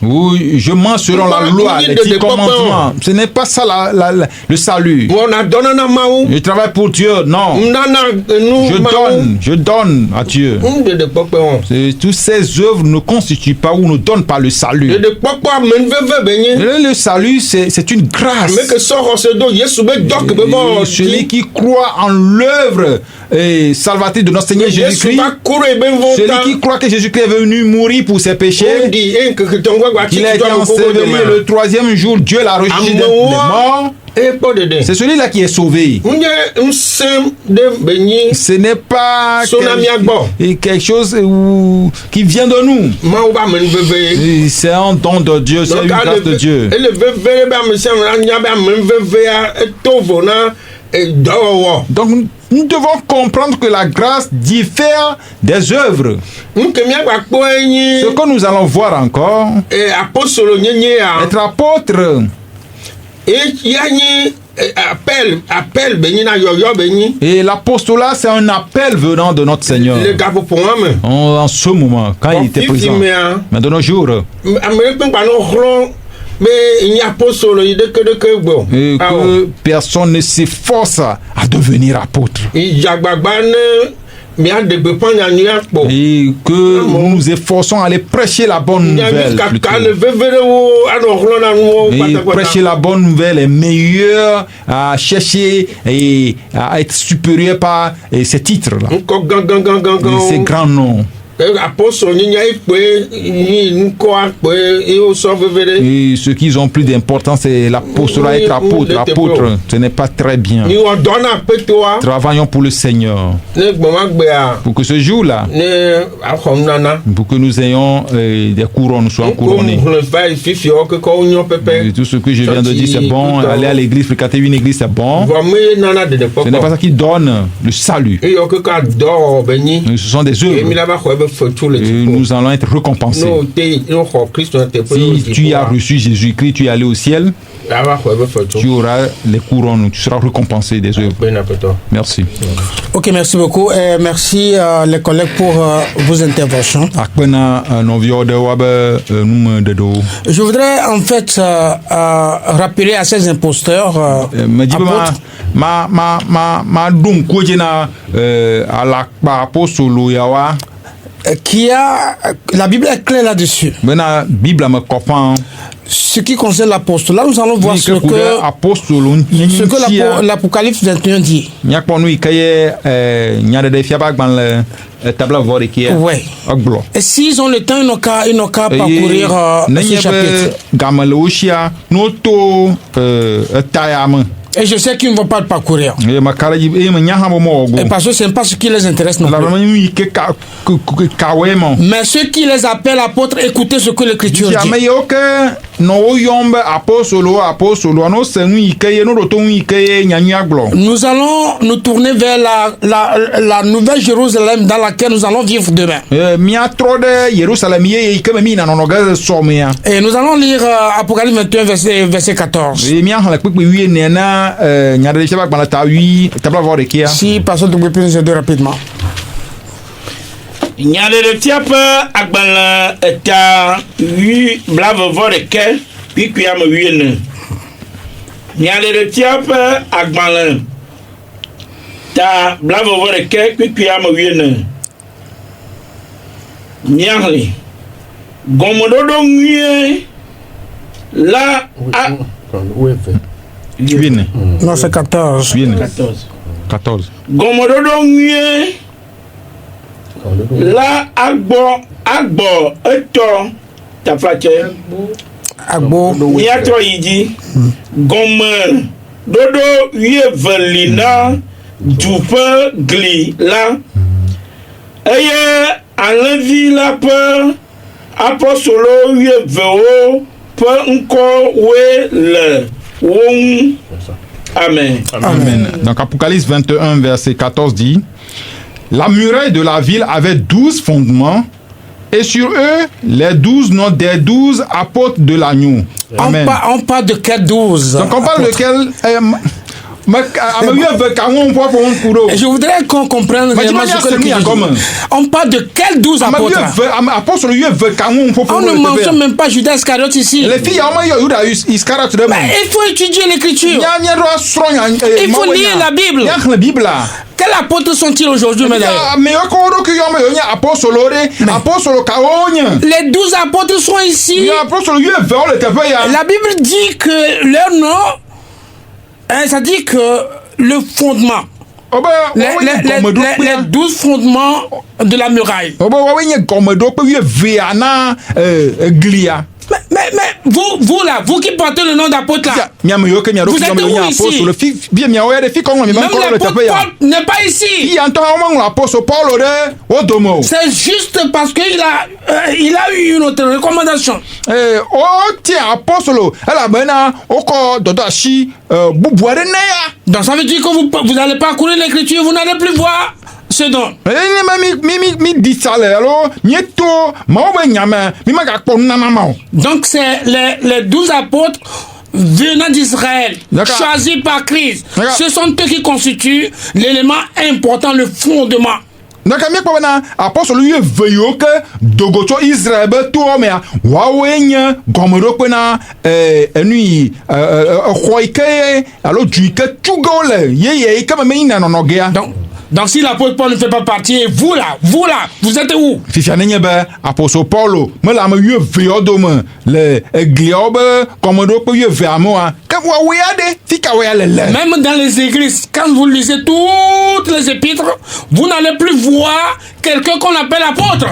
Oui, je mens selon la loi, les 10 commandements. Ce n'est pas ça le salut. Je travaille pour Dieu, non. Je donne à Dieu. Toutes ces œuvres ne constituent pas ou ne donnent pas le salut. Le salut, c'est une grâce. Celui qui croit en l'œuvre salvatrice de notre Seigneur Jésus-Christ, celui qui croit que Jésus-Christ est venu mourir pour ses péchés, qu'il a été enseveli et le troisième jour Dieu l'a ressuscité des morts, c'est celui-là qui est sauvé. Ce n'est pas quelque chose qui vient de nous. C'est un don de Dieu, c'est une grâce de Dieu. Donc nous devons comprendre que la grâce diffère des œuvres. Ce que nous allons voir encore, être apôtre, et l'apostolat, c'est un appel venant de notre Seigneur. En ce moment, quand il était présent. Mais de nos jours, et que personne ne s'efforce à devenir apôtre. Et que nous nous efforçons à aller prêcher la bonne nouvelle. Et prêcher la bonne nouvelle est meilleur à chercher et à être supérieur par ces titres-là, ces grands noms. Et ce qu'ils ont plus d'importance, c'est l'apostolat, être apôtre. Apôtre, ce n'est pas très bien. Travaillons pour le Seigneur. Pour que ce jour-là, pour que nous ayons des couronnes, nous soyons couronnés. Et tout ce que je viens de dire, c'est bon. Aller à l'église, fréquenter une église, c'est bon. Ce n'est pas ça qui donne le salut. Ce sont des œuvres. Et nous allons être récompensés. Si tu as reçu Jésus-Christ, tu es allé au ciel, tu auras les couronnes, tu seras récompensé des œuvres. Merci. Ok, merci beaucoup. Et merci les collègues pour vos interventions. Je voudrais en fait rappeler à ces imposteurs qui a la Bible est claire là-dessus. Ce qui concerne l'apostolat, nous allons voir ce que l'Apocalypse 21 dit. Ouais. Et s'ils ont le temps, ils n'ont qu'à parcourir ce chapitre. Et je sais qu'ils ne vont pas le parcourir. Et parce que ce n'est pas ce qui les intéresse non plus. Mais ceux qui les appellent apôtres, écoutez ce que l'Écriture dit. no yombe apostolo no senu ikeye no roto ikeye nyanya glo. Nous allons nous tourner vers la nouvelle Jérusalem dans laquelle nous allons vivre demain. Mia trode Jérusalem ye comme mi na no ga somia. Et nous allons lire Apocalypse 21 verset 14. Et mia hala kpekpe wi nena nyade cheba gbala ta wi tabla vore kia. Si pasteur de plus de rapidement. Nyade de tiap agbala ta wi blave vore ke puis qui am wi ne. Nyade de tiap agbala ta blave vore ke puis qui am wi ne. Nyarli gomododo nwie la Non, c'est 14. 14. Gomododo nwie la agbo eto tafache Agbo niato yidi gomme dodo wie velina dupe gli la eye enlevi la peur apostolo wie veo pe nko we le won. Amen. Amen. Donc Apocalypse 21 verset 14 dit: la muraille de la ville avait 12 fondements, et sur eux les 12 noms des 12 apôtres de l'agneau. Amen. On parle de quel 12? Donc on parle de quel je voudrais qu'on comprenne réellement ce que on parle de quel 12 apôtres? On ne mentionne même pas Judas Iscariote ici. Il faut étudier l'écriture. Il faut lire la Bible. Quels apôtres sont-ils aujourd'hui, mesdames? Les 12 apôtres sont ici. La Bible dit que leur nom, ça dit que le fondement, les 12 fondements de la muraille. Mais vous là, vous qui portez le nom d'apôtre là, vous êtes où ici? Même l'apôtre Paul n'est pas ici. C'est juste parce qu'il a eu une autre recommandation. Donc ça veut dire que vous n'allez pas courir l'écriture, vous n'allez plus voir ce don. Donc c'est les 12 apôtres venant d'Israël, choisis par Christ. Ce sont eux qui constituent l'élément important, le fondement. Donc apôtre lui veillot que dogoto Israël to me wawenya gomoro pena enui khoike alo juike tugole ye comme me ina no gea. Donc si l'apôtre Paul ne fait pas partie, vous là, vous êtes où? Fifiane be apôtre Paulo me la me yeux veillodome le gliobe gomoro pe yeux vermoa. Même dans les églises, quand vous lisez toutes les épîtres, vous n'allez plus voir quelqu'un qu'on appelle apôtre.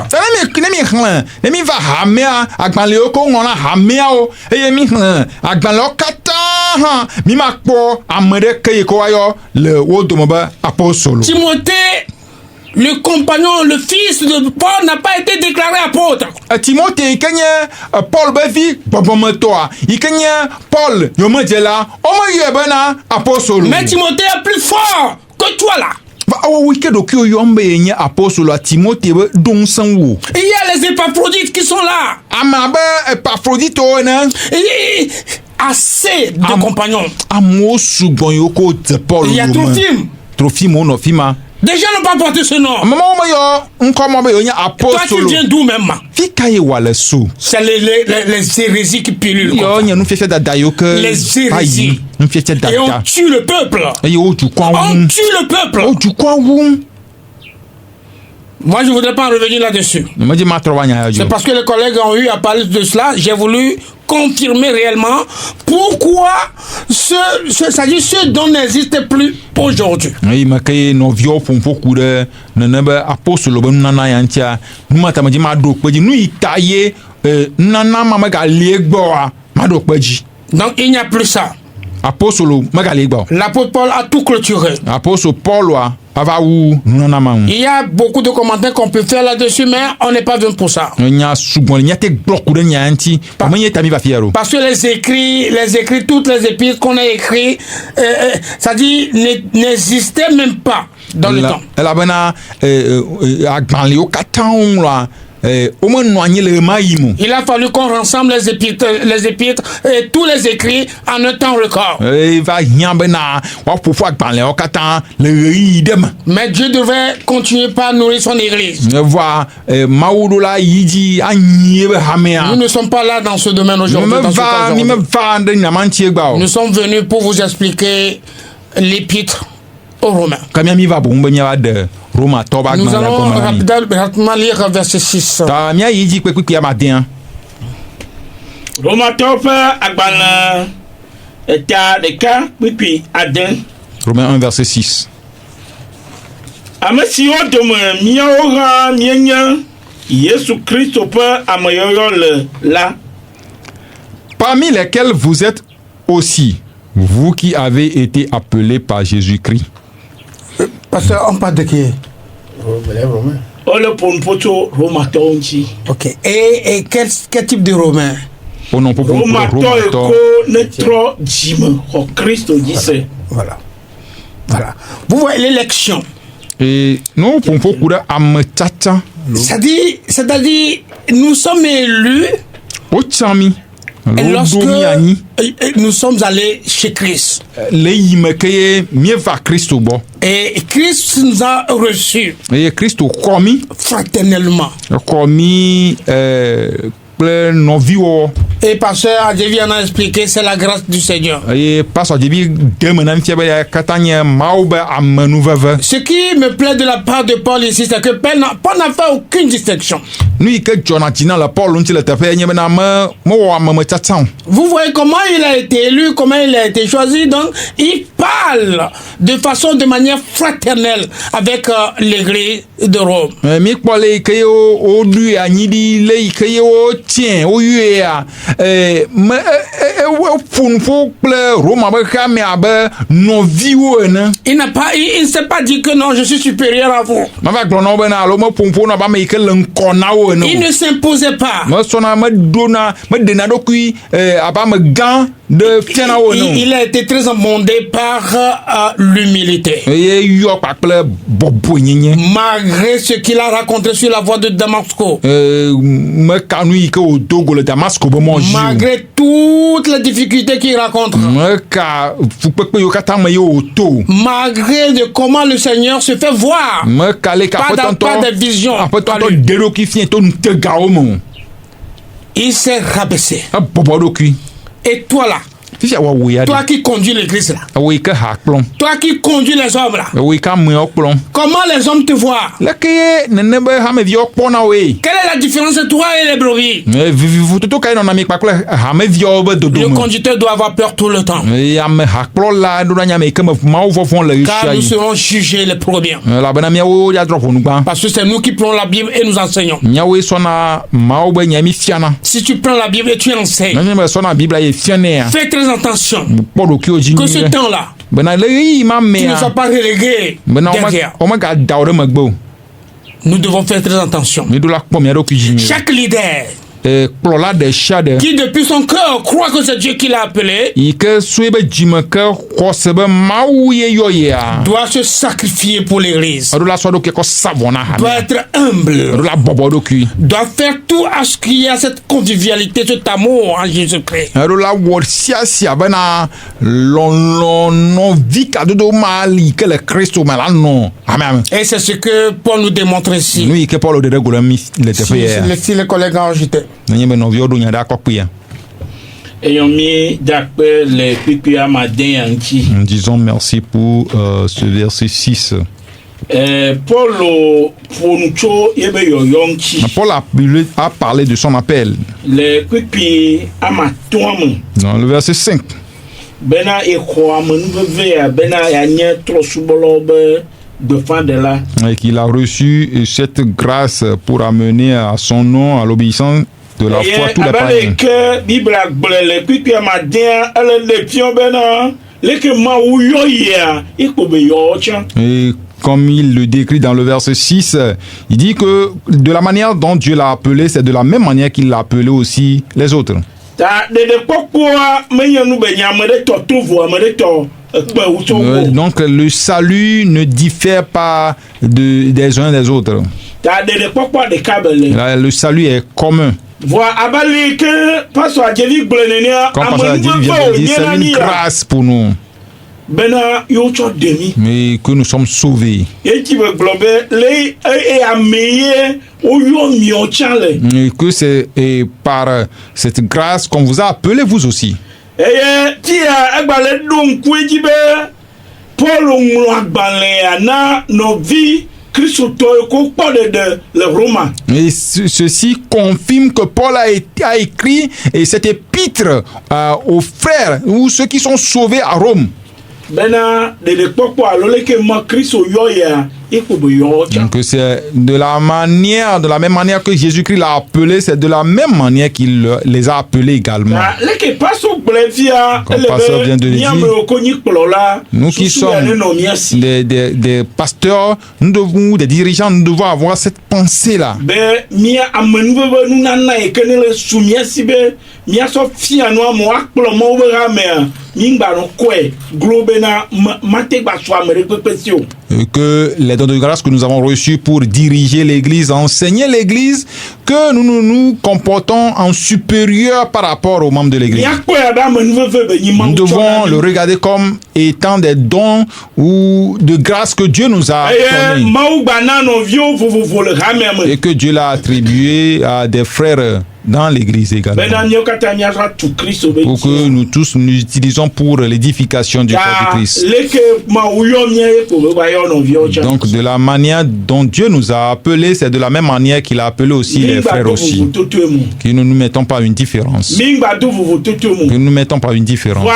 Timothée, le compagnon, le fils de Paul n'a pas été déclaré apôtre. Timothée, Paul Bevi, Paul, mais Timothée est plus fort que toi là. Il y a les Épaphrodites qui sont là. Assez de compagnons. Il y a Trophime. Des gens n'ont pas porté ce nom. Toi, tu viens d'où même? C'est les hérésies qui pilulent. Les hérésies. Et on tue le peuple. Moi, je ne voudrais pas en revenir là-dessus. C'est parce que les collègues ont eu à parler de cela. J'ai voulu confirmer réellement pourquoi ce don n'existe plus aujourd'hui. Donc, il n'y a plus ça. L'apôtre Paul a tout clôturé. Apôtre Paul ava wu nunana ma ŋu. Il y a beaucoup de commentaires qu'on peut faire là-dessus, mais on n'est pas venu pour ça. Nya sugbɔn nya te gblɔ ku ɖe nya ŋuti ame nye tami va fi ya ɖo. Parce que les écrits, toutes les épîtres qu'on a écrits, ça dit, n'existaient même pas dans le temps. Elabena agbalẽwo katã woŋlɔa womenɔ anyi le ɣe ma ɣi mo. Il a fallu qu'on rassemble les épîtres et tous les écrits en un temps record. Va hiã bena woaƒoƒu agbalẽwo katã le ɣeyiɣi ɖe me. Mais Dieu devait continuer par nourrir son église. Voa Mawu ɖo la yi dzi anyi ebe hamea. Nous ne sommes pas là dans ce domaine aujourd'hui. Mi me va ɖe nyama ŋuti gba o. Nous sommes venus pour vous expliquer l'épître aux Romains. Kamia mi va boŋ be miava de Roma tɔ ba Nous agbalẽ allons gɔme na mi. rapidement lire verset 6. Ta mia yi dzi kpekpekpe ama de. Romatɔwo ƒe agbalẽ eta ɖeka kpikpi ade. Romains 1 verset 6. Ame siwo dome míawo hã míenye Yesu Kristo ƒe ameyɔyɔ le la. Parmi lesquels vous êtes aussi, vous qui avez été appelés par Jésus-Christ. Parce qu'on parle de qui? Ole ƒonuƒo tso Romatɔwo ŋuti. Ok. Et quel type de Romain? Oh non, pour Romatɔ eko ne trɔ dzime xɔ Kristo dzi se. Voilà. Voilà. Vous voyez l'élection. Et nous, pour beaucoup de ametata. C'est-à-dire, nous sommes élus Ochami. et lorsque nous sommes allés chez Christ. Et Christ nous a reçus fraternellement. Et pasteur Adjevi en a expliqué, c'est la grâce du Seigneur. Ce qui me plaît de la part de Paul ici, c'est que Paul n'a fait aucune distinction. Vous voyez comment il a été élu, comment il a été choisi. Donc, il parle de manière fraternelle avec l'église de Rome. Il ne s'est pas dit que non, je suis supérieur à vous. Il ne s'imposait pas. Il a été très amondé par l'humilité. Malgré ce qu'il a raconté sur la voie de Damasco. Malgré toutes les difficultés qu'il rencontre. Malgré de comment le Seigneur se fait voir. Pas de vision. Il s'est rabaissé. Et toi là, toi qui conduis l'église là, toi qui conduis les hommes là, comment les hommes te voient? Quelle est la différence entre toi et les brebis? Le conducteur doit avoir peur tout le temps. Car nous serons jugés les premiers. Parce que c'est nous qui prenons la Bible et nous enseignons. Si tu prends la Bible et tu enseignes, fais très attention que ce temps-là, tu ne sois pas relégué derrière. Nous devons faire très attention. Chaque leader qui depuis son cœur croit que c'est Dieu qui l'a appelé doit se sacrifier pour l'église, doit être humble, doit faire tout à ce qu'il y a cette convivialité, cet amour en Jésus-Christ. Et c'est ce que Paul nous démontre ici. Si les collègues ont ajouté. Disons merci pour ce verset 6. Paul a parlé de son appel. Dans le verset 5. Et qu'il a reçu cette grâce pour amener à son nom, à l'obéissance de la foi tous les païens. Et comme il le décrit dans le verset 6, il dit que de la manière dont Dieu l'a appelé, c'est de la même manière qu'il l'a appelé aussi les autres. Donc le salut ne diffère pas des uns des autres. Le salut est commun. Comme Pasteur Adjeli vient de dire, c'est une grâce pour nous. Mais que nous sommes sauvés. Et que c'est par cette grâce qu'on vous a appelé vous aussi. Et ceci confirme que Paul a écrit cet épître aux frères ou ceux qui sont sauvés à Rome. Donc c'est de la même manière que Jésus-Christ l'a appelé, c'est de la même manière qu'il les a appelés également. Comme le pasteur vient de le dire, nous qui sommes des pasteurs, nous devons, des dirigeants, nous devons avoir cette pensée-là. Que les dons de grâce que nous avons reçus pour diriger l'église, enseigner l'église, que nous nous comportons en supérieur par rapport aux membres de l'église. Nous devons le regarder comme étant des dons ou de grâce que Dieu nous a donnés et que Dieu l'a attribué à des frères dans l'église également, pour que nous tous nous utilisons pour l'édification du corps de Christ. Donc de la manière dont Dieu nous a appelés, c'est de la même manière qu'il a appelé aussi les frères aussi. Que nous ne mettons pas une différence. Que nous ne mettons pas une différence.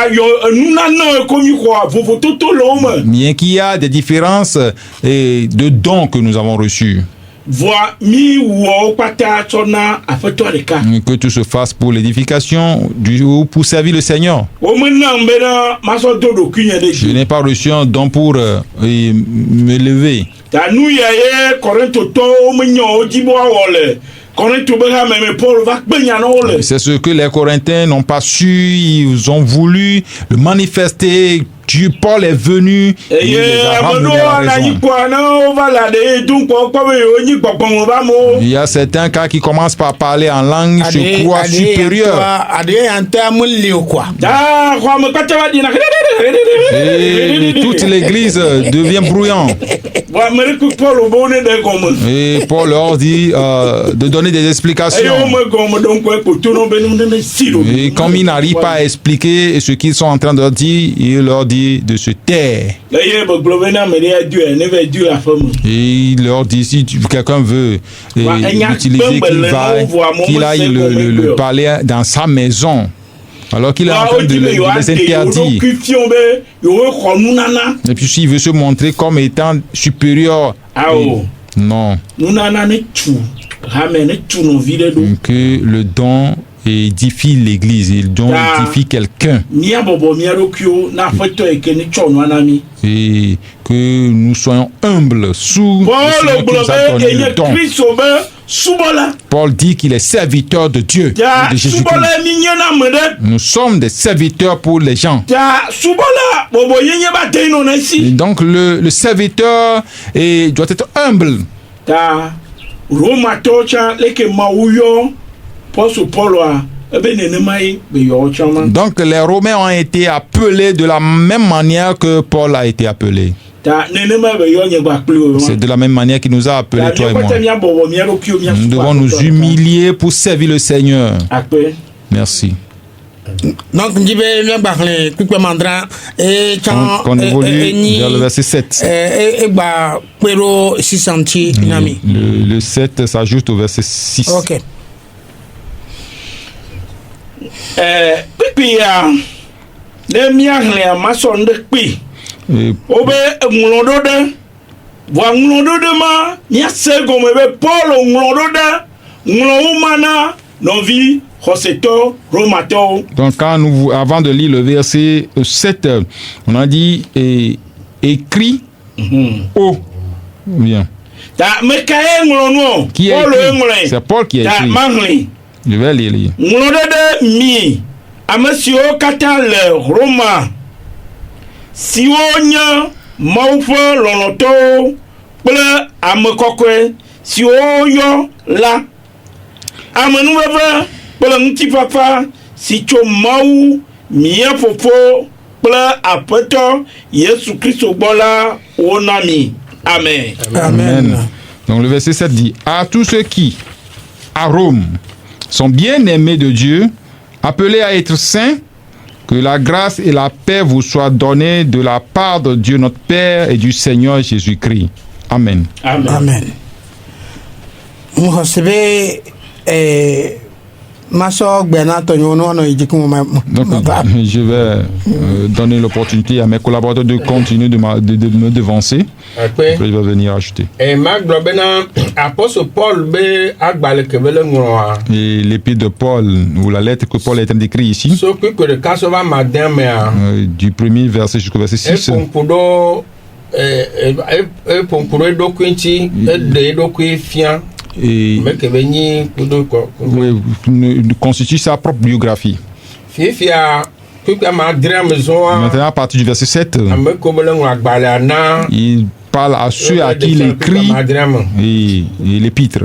Bien qu'il y a des différences et de dons que nous avons reçus. Que tout se fasse pour l'édification ou pour servir le Seigneur. Je n'ai pas reçu un don pour me lever. C'est ce que les Corinthiens n'ont pas su, ils ont voulu le manifester. Paul est venu et il les a ramenés à la raison. Il y a certains cas qui commencent par parler en langue, je crois, supérieure. Et toute l'église devient bruyante. Et Paul leur dit de donner des explications. Et comme ils n'arrivent pas à expliquer ce qu'ils sont en train de dire, il leur dit de se taire. Et il leur dit, si quelqu'un veut utiliser, qu'il aille le parler dans sa maison. Alors qu'il est en train de les interdire. Et puis s'il veut se montrer comme étant supérieur, non. Que le don édifie l'église, le don édifie quelqu'un. Et que nous soyons humbles sous celui qui nous a donné le don. Paul dit qu'il est serviteur de Dieu, de Jésus-Christ. Nous sommes des serviteurs pour les gens. Et donc le serviteur doit être humble. Donc les Romains ont été appelés de la même manière que Paul a été appelé. C'est de la même manière qu'il nous a appelés, toi et moi. Nous devons nous humilier pour servir le Seigneur. Merci. Donc, on évolue vers le verset 7. Le 7 s'ajoute au verset 6. Ok. Donc avant de lire le verset 7, on a dit écrit aux Bien. Ta me kae nglono. Qui a Paul écrit? nglono. C'est Paul qui a Ta écrit. mangli. Je vais lire. Nglono de mi. Amesio kata le Roma. Si o nya mawfo lonoto ple amekokwe si o yo la amenu baba ple ntifafa si cho mawu mia fofo ple apeto Yesu Christo bola onami. Amen. Amen. Donc le verset 7 dit, à tous ceux qui, à Rome, sont bien aimés de Dieu, appelés à être saints, que la grâce et la paix vous soient données de la part de Dieu notre Père et du Seigneur Jésus-Christ. Amen. Amen. Amen. Mhosebe maso gbena to nyono no ijiku ma. Donc je vais donner l'opportunité à mes collaborateurs de continuer de me devancer. Après, Après je vais venir ajouter. et Magdo bena apôtre Paul be agbale kebele ngwa. Et l'épître de Paul, ou la lettre que Paul est en train d'écrire ici, So que de kasova madame a du premier verset jusqu'au verset 6, pompudo pompudo do kwinti de do kwifia et me kebenyi kudo ko. constitue sa propre biographie. Fifia kuka madre maison Maintenant, à partir du verset 7, ame kobele ngwa agbale ana il parle à ceux à qui il écrit et l'épître.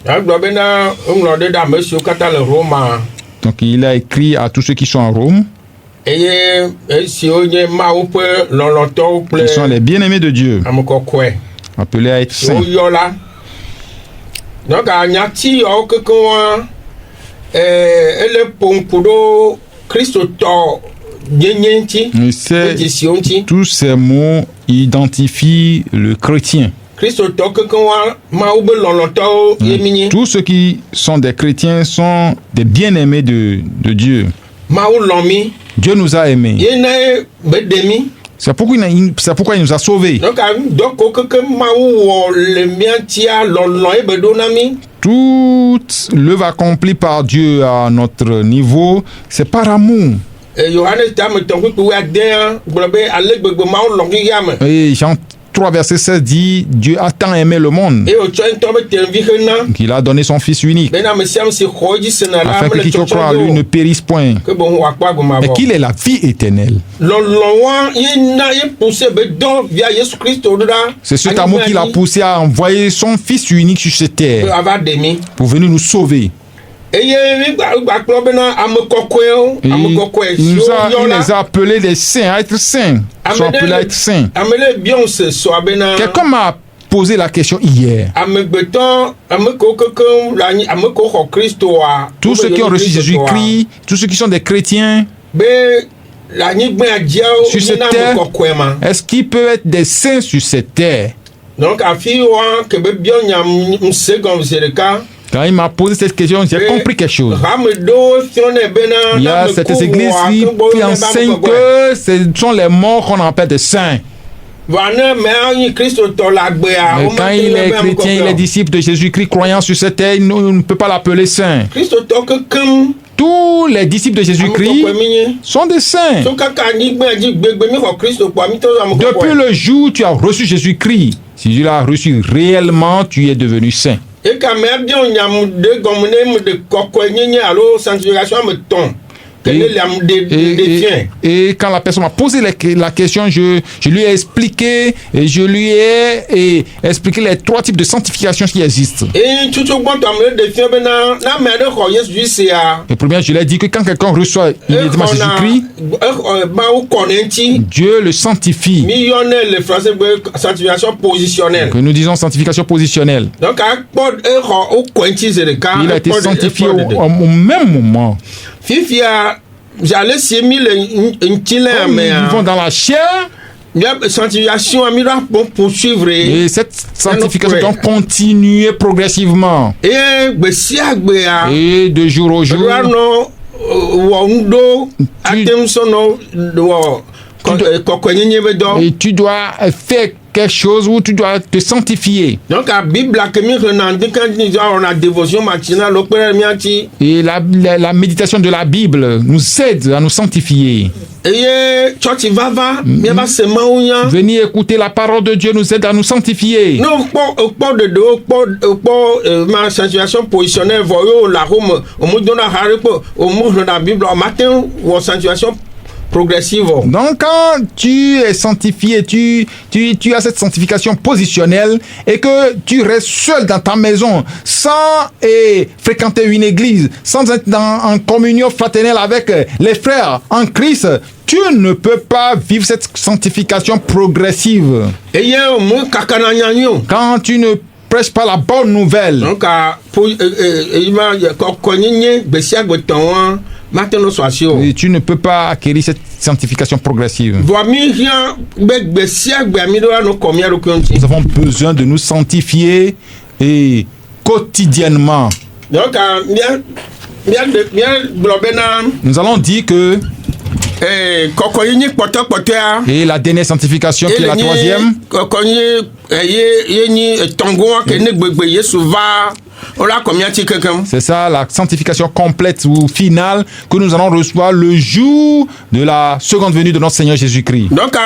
Magdo bena nglo de da monsieur kata le Roma. Donc il a écrit à tous ceux qui sont en Rome, Eye si onye ma upe loloto ple qui sont les bien-aimés de Dieu, amokokwe. appelés à être So saints. yola. Donc a nyati o kekonwa ele pompudo Christo to nyenyenti Et c'est- positionti tous ces mots identifient le chrétien. Christo to kekonwa ma ube loloto yemini Tous ceux qui sont des chrétiens sont des bien-aimés de Dieu. ma u lomi Dieu nous a aimés. yene bedemi. C'est pourquoi il nous a sauvés. Donc a doko keke ma u wo le miantia lolon e bedonami. Toute l'œuvre accomplie par Dieu à notre niveau, c'est par amour. Yohanes dame ton ku adin globe alegbegbe ma u longi yame. Et Jean 3, verset 16 dit, Dieu a tant aimé le monde E o chen to be tenvi hena. qu'il a donné son Fils unique, Bena me siam si khoji senala afin que quiconque croit à lui ne périsse point, que bon wa kwa goma mais bo. qu'il ait la vie éternelle. Lolonwa yina ye pousse be don via Yesu Christo da. C'est cet amour qui l'a poussé à envoyer son Fils unique sur cette terre ava demi. pour venir nous sauver. Eye mi gba klo bena amekokwe Et amekokwe il so les yola. a appelés les saints, à être saints. Ils sont appelés à être saints. Amele Beyoncé so bena. Quelqu'un m'a posé la question hier. Amegbeton amekokoko la amekoko Christo a. Tous ceux qui ont reçu Jésus-Christ, tous ceux qui sont des chrétiens, Be la nyigbe adiao sur cette yina terre, amekokwe ma. est-ce qu'ils peuvent être des saints sur cette terre? Donc afi wa ke be bion nyam msegon zereka. Quand il m'a posé cette question, j'ai compris quelque chose. Il y a cette église qui enseigne que ce sont les morts qu'on appelle des saints. Mais quand il est chrétien, il est disciple de Jésus-Christ, croyant sur cette terre, on ne peut pas l'appeler saint. Tous les disciples de Jésus-Christ sont des saints. Depuis le jour où tu as reçu Jésus-Christ, si tu l'as reçu réellement, tu es devenu saint. Et quand la personne m'a posé la question, je lui ai expliqué et je lui ai expliqué les 3 types de sanctification qui existent. Et premièrement, je lui ai dit que quand quelqu'un reçoit immédiatement Jésus-Christ, Dieu le sanctifie. Que nous disons sanctification positionnelle. Donc, il a été sanctifié au même moment. Fifia, j'allais s'y mis une tile à nous vivons dans la chair. Sanctification à mira pour poursuivre. Et cette sanctification doit continuer progressivement. Et de jour au jour. Et tu dois faire quelque chose où tu dois te sanctifier. Donc la Bible la que mi renandi quand on a dévotion matinale au père mianti. Et la méditation de la Bible nous aide à nous sanctifier. Et church vava mi ba sema unya. Venir écouter la parole de Dieu nous aide à nous sanctifier. Non, ma sanctification positionnelle voyo la Rome au monde de la Harpe au monde de la Bible au matin ou sanctification progressive. Donc quand tu es sanctifié, tu as cette sanctification positionnelle et que tu restes seul dans ta maison sans fréquenter une église, sans être en communion fraternelle avec les frères en Christ, tu ne peux pas vivre cette sanctification progressive. Quand tu ne prêches pas la bonne nouvelle. Donc, et tu ne peux pas acquérir cette sanctification progressive. Nous avons besoin de nous sanctifier et quotidiennement. Donc, nous allons dire que et la dernière sanctification qui est la troisième. C'est ça, la sanctification complète ou finale que nous allons recevoir le jour de la seconde venue de notre Seigneur Jésus-Christ. Donc,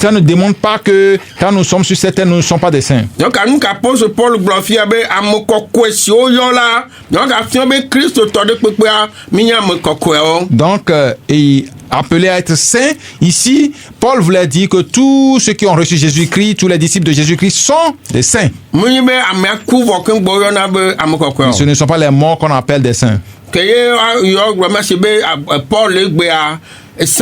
ça ne démontre pas que quand nous sommes sur cette terre, nous ne sommes pas des saints. Donc, appelé à être saints, ici, Paul voulait dire que tous ceux qui ont reçu Jésus-Christ, tous les disciples de Jésus-Christ sont des saints. Ce ne sont pas les morts qu'on appelle des saints. Donc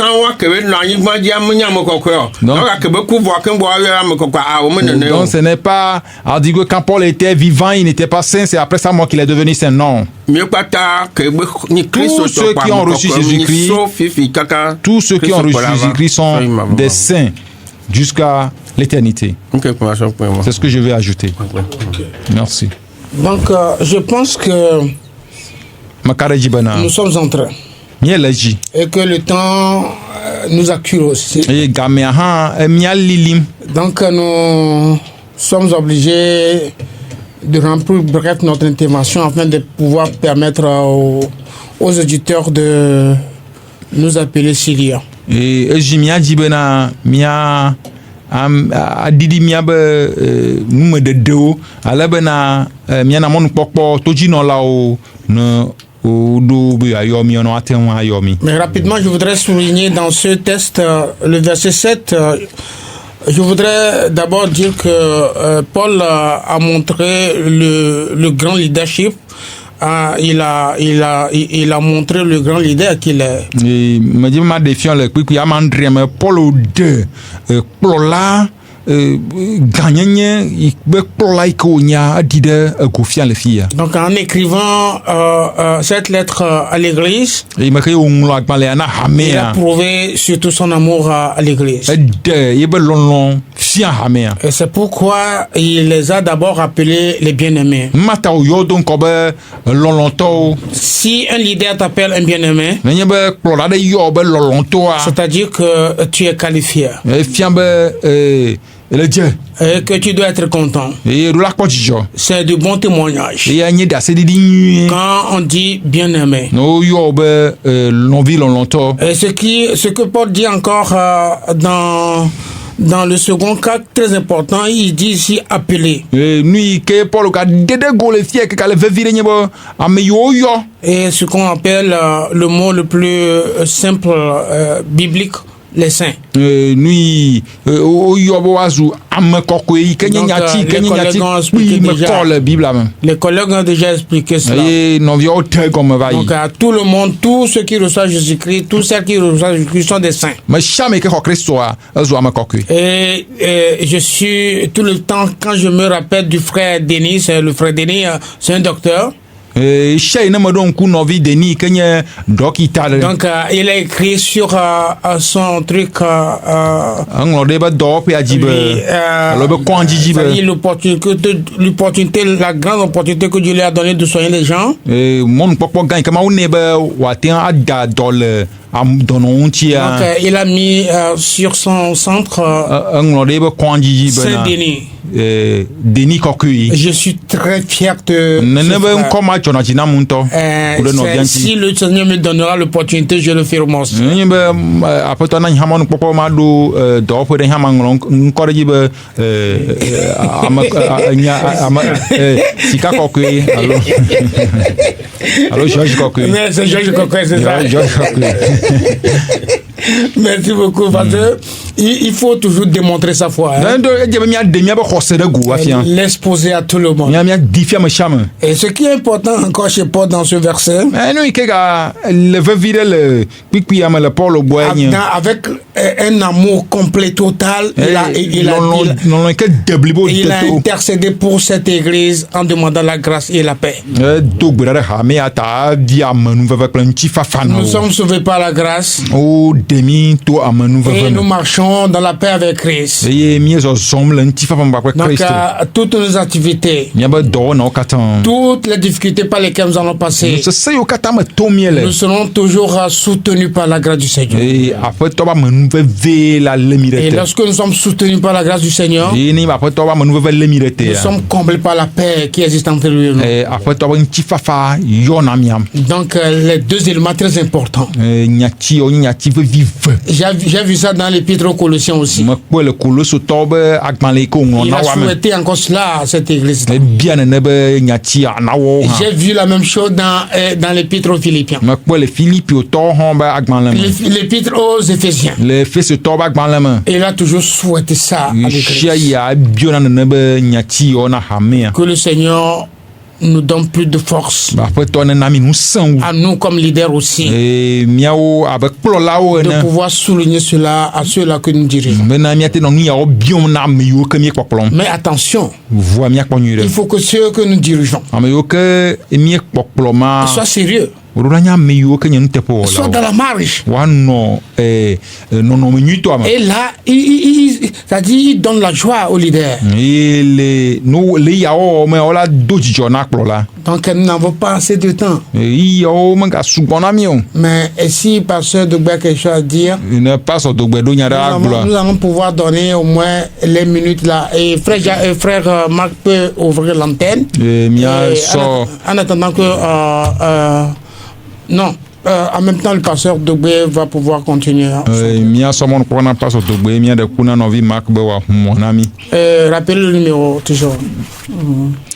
ce n'est pas à dire que quand Paul était vivant, il n'était pas saint, c'est après sa mort qu'il est devenu saint. Non. Tous ceux qui ont reçu Jésus-Christ, tous ceux qui ont reçu Jésus-Christ sont des saints jusqu'à l'éternité. C'est ce que je vais ajouter. Merci. Donc je pense que nous sommes en train. Et que le temps nous accule aussi. Donc nous sommes obligés de remplir bref notre intervention afin de pouvoir permettre aux auditeurs de nous appeler Syria. Et adidi miabe nume de deo alebena miana monu pokpo tojino lao ne. Mais rapidement, je voudrais souligner dans ce texte le verset 7. Je voudrais d'abord dire que Paul a montré le grand leadership. Il a montré le grand leader qu'il est. Donc en écrivant cette lettre à l'église, il a prouvé surtout son amour à l'église. Et c'est pourquoi il les a d'abord appelés les bien-aimés. Si un leader t'appelle un bien-aimé, c'est-à-dire que tu es qualifié. Et que tu dois être content. C'est du bon témoignage. Quand on dit bien-aimé. Et ce que Paul dit encore dans le second cas, très important, il dit ici appelé. Et ce qu'on appelle le mot le plus simple biblique, les saints. Les collègues ont déjà expliqué cela. Donc à tout le monde, tous ceux qui reçoivent Jésus-Christ, tous ceux qui reçoivent Jésus-Christ sont des saints. Et je suis tout le temps, quand je me rappelle du frère Denis, le frère Denis, c'est un docteur. Donc il a écrit sur son truc l'opportunité, la grande opportunité que Dieu lui a donnée de soigner les gens. Donc il a mis sur son centre Saint-Denis. Denis Kokuyi. Je suis très fier de si le Seigneur me donnera l'opportunité, je le ferai au moins. Alors Georges Kokuyi. C'est Georges Kokuyi, c'est ça. Merci beaucoup, parce que il faut toujours démontrer sa foi. Hein? L'exposer à tout le monde. Et ce qui est important encore chez Paul dans ce verset, avec un amour complet, total, il a intercédé pour cette église en demandant la grâce et la paix. Nous sommes sauvés par la grâce. Et nous marchons dans la paix avec Christ. Donc, toutes nos activités, toutes les difficultés par lesquelles nous allons passer, nous serons toujours soutenus par la grâce du Seigneur. Et lorsque nous sommes soutenus par la grâce du Seigneur, nous sommes comblés par la paix qui existe entre nous. Donc, les deux éléments très importants. J'ai vu ça dans l'épître aux Colossiens aussi. Il a souhaité encore cela à cette église. J'ai vu la même chose dans l'épître aux Philippiens. L'épître aux Éphésiens. Il a toujours souhaité ça à l'église. Que le Seigneur nous donne plus de force. À nous comme leaders aussi. De pouvoir souligner cela à ceux-là que nous dirigeons. Mais attention, il faut que ceux que nous dirigeons soient sérieux. Soit dans la marche. Et là, il donne la joie aux leaders. Donc nous n'avons pas assez de temps. Mais si pasteur Dogbe a quelque chose à dire, nous allons pouvoir donner au moins les minutes là. Et frère Marc peut ouvrir l'antenne. En attendant que non, en même temps, le pasteur Dogbe va pouvoir continuer. Rappelez le numéro toujours.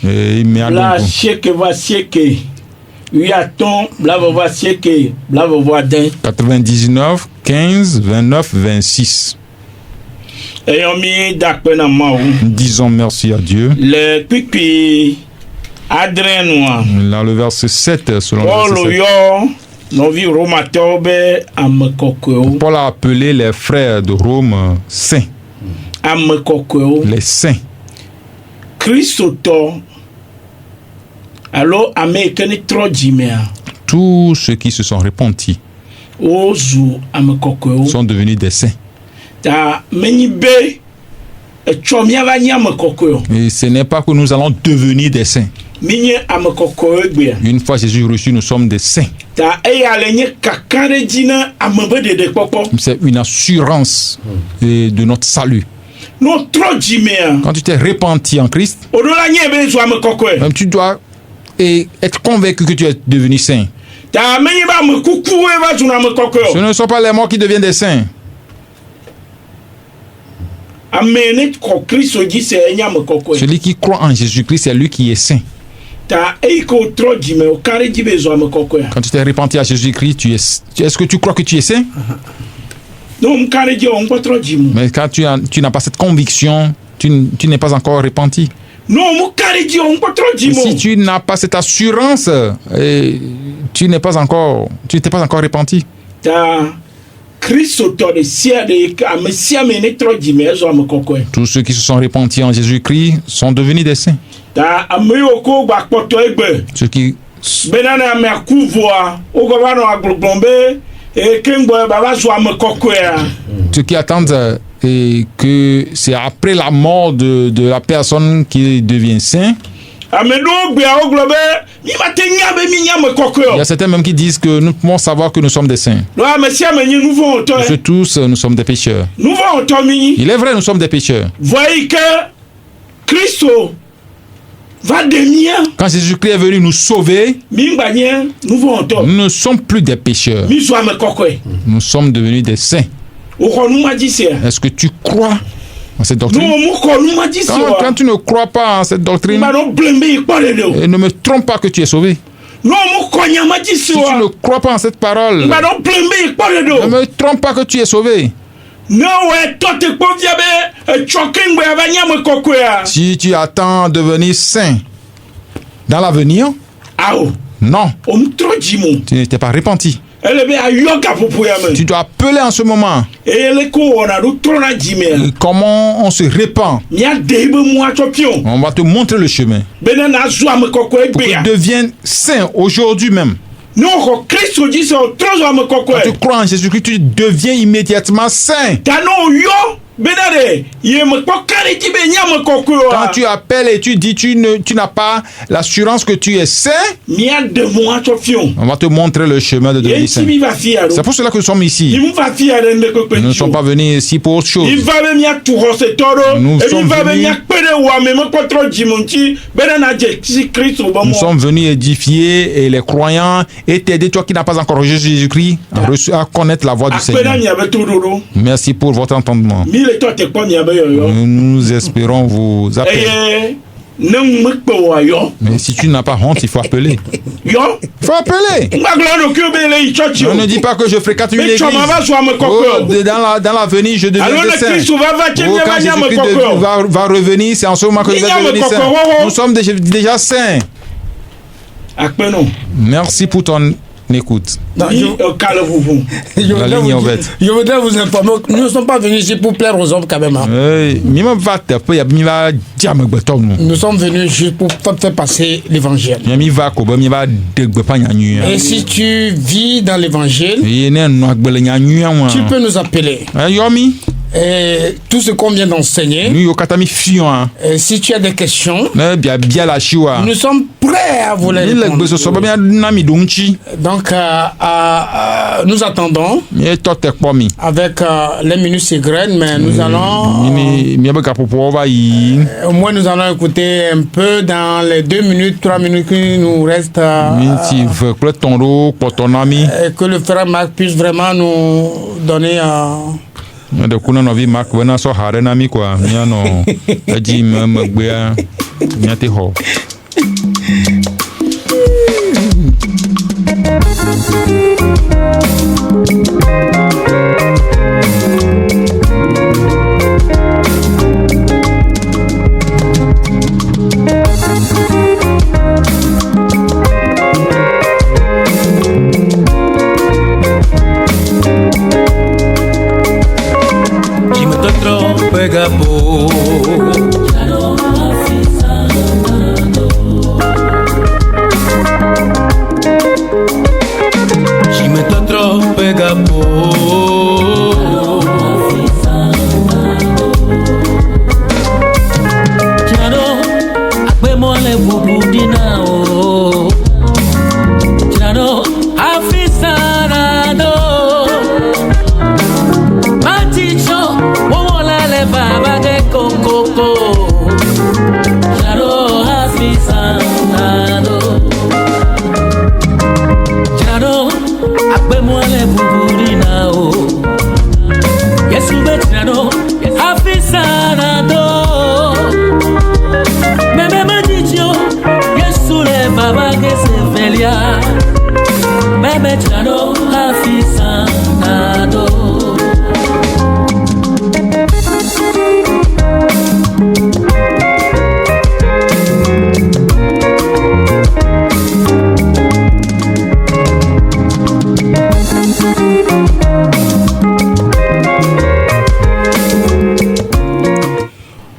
La siècle va siècle. Oui, attends, blavo va siècle, blavo va d'un. 99 15 29 26. Disons merci à Dieu. Le pipi Adrien Noir. Là, le verset 7, selon le verset 7. Paul a appelé les frères de Rome saints. Les saints. Tous ceux qui se sont repentis sont devenus des saints. Et ce n'est pas que nous allons devenir des saints. Une fois Jésus reçu, nous sommes des saints. C'est une assurance de notre salut. Quand tu t'es repenti en Christ, même tu dois être convaincu que tu es devenu saint. Ce ne sont pas les morts qui deviennent des saints. Celui qui croit en Jésus-Christ, c'est lui qui est saint. Quand tu t'es repenti à Jésus-Christ, est-ce que tu crois que tu es saint? Mais quand tu n'as pas cette conviction, tu n'es pas encore repenti. Si tu n'as pas cette assurance, tu n'es pas encore repenti. Tous ceux qui se sont repentis en Jésus-Christ sont devenus des saints. Ceux qui attendent que c'est après la mort de la personne qui devient saint, Il y a certains même qui disent que nous pouvons savoir que nous sommes des saints. Parce que tous, nous sommes des pécheurs. Il est vrai, nous sommes des pécheurs. Voyez que Christ va devenir. Quand Jésus-Christ est venu nous sauver, nous ne sommes plus des pécheurs. Nous sommes devenus des saints. Est-ce que tu crois en cette doctrine? Quand tu ne crois pas en cette doctrine, ne me trompe pas que tu es sauvé. Si tu ne crois pas en cette parole, ne me trompe pas que tu es sauvé. Si tu attends de devenir saint dans l'avenir, non, tu n'étais pas repenti. Tu dois appeler en ce moment. Comment on se répand? On va te montrer le chemin pour que tu deviennes saint aujourd'hui même. Quand tu crois en Jésus-Christ, tu deviens immédiatement saint. Quand tu appelles et tu dis tu n'as pas l'assurance que tu es saint, on va te montrer le chemin de devenir saint. C'est pour cela que nous sommes ici. Nous ne sommes pas venus ici pour autre chose. Nous sommes venus édifier et les croyants et t'aider, toi qui n'as pas encore reçu Jésus-Christ, à connaître la voie du Seigneur. Merci pour votre entendement. Nous espérons vous appeler. Mais si tu n'as pas honte, il faut appeler. Il faut appeler. On ne dit pas que je fréquente une église. Dans l'avenir, je deviendrai saint. Quand Jésus-Christ va revenir, c'est en ce moment que je vais devenir saint. Nous sommes déjà saints. Merci pour ton écoute. Je voudrais vous informer que nous ne sommes pas venus ici pour plaire aux hommes quand même. Nous sommes venus juste pour faire passer l'évangile. Et si tu vis dans l'évangile, tu peux nous appeler. Et tout ce qu'on vient d'enseigner, si tu as des questions, nous sommes prêts à vous les répondre. Donc, nous attendons avec les minutes segrènes, mais nous allons au moins nous allons écouter un peu dans les 2 minutes, 3 minutes qui nous restent, et que le frère Marc puisse vraiment nous donner de kuna novi mak wena so hare na mi kwa miano aji magbea nyate ho.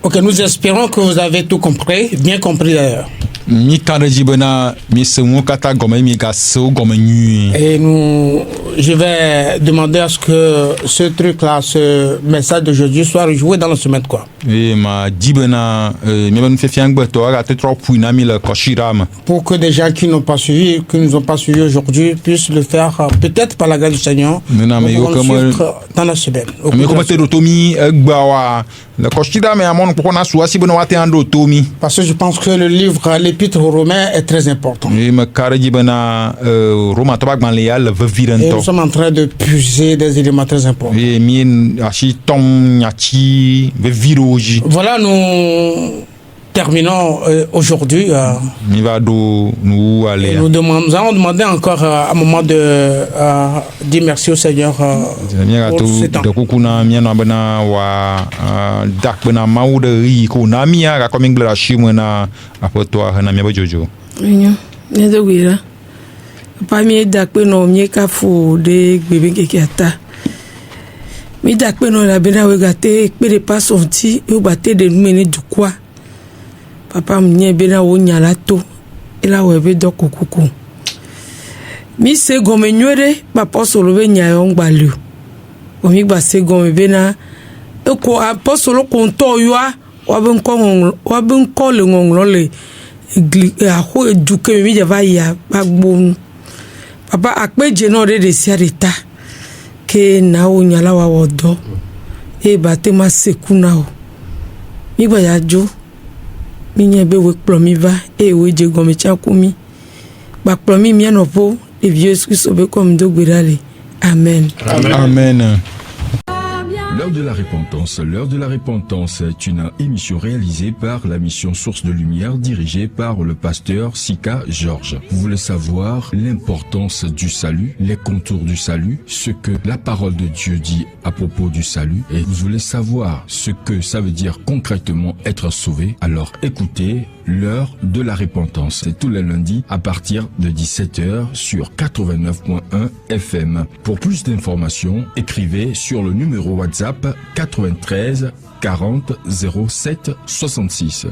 Ok, nous espérons que vous avez tout compris, bien compris d'ailleurs. je vais demander à ce que ce truc-là, ce message d'aujourd'hui soit rejoué dans la semaine, quoi. Pour que des gens qui n'ont pas suivi, qui nous ont pas suivi aujourd'hui, puissent le faire, peut-être par la grâce du Seigneur, dans la semaine. Parce que je pense que le livre, l'épître aux Romains est très important. Et nous sommes en train de puiser des éléments très importants. Voilà, nous terminons aujourd'hui. Nous allons demander encore un moment de dire merci au Seigneur pour ce temps. Papa mi dakpe no mi ka fo de gbebe kekiata mi dakpe no la bena we gate pe de pas sorti yo bate de mene du quoi papa mi bena wo nyala to ela we be do kokoko mi se gome nywere papa solo be nyayo ngbalu o mi gba se gome bena e ko apostolo konto yo wa be nko le ngonglo le a ho eduke mi java ya bagbo papa akpeje no de siarita ke na o nyala wa wodo e bate ma sekuna o mi gba ya jo mi nye be we plomi va e we je gomi chakumi ba plomi mi anopo e vieux Christ obe comme do gbirale amen amen. L'heure de la repentance est une émission réalisée par la mission Source de Lumière dirigée par le pasteur Sika Georges. Vous voulez savoir l'importance du salut, les contours du salut, ce que la parole de Dieu dit à propos du salut, et vous voulez savoir ce que ça veut dire concrètement être sauvé, alors écoutez l'heure de la repentance. C'est tous les lundis à partir de 17h sur 89.1 FM. Pour plus d'informations, écrivez sur le numéro WhatsApp 93 40 07 66.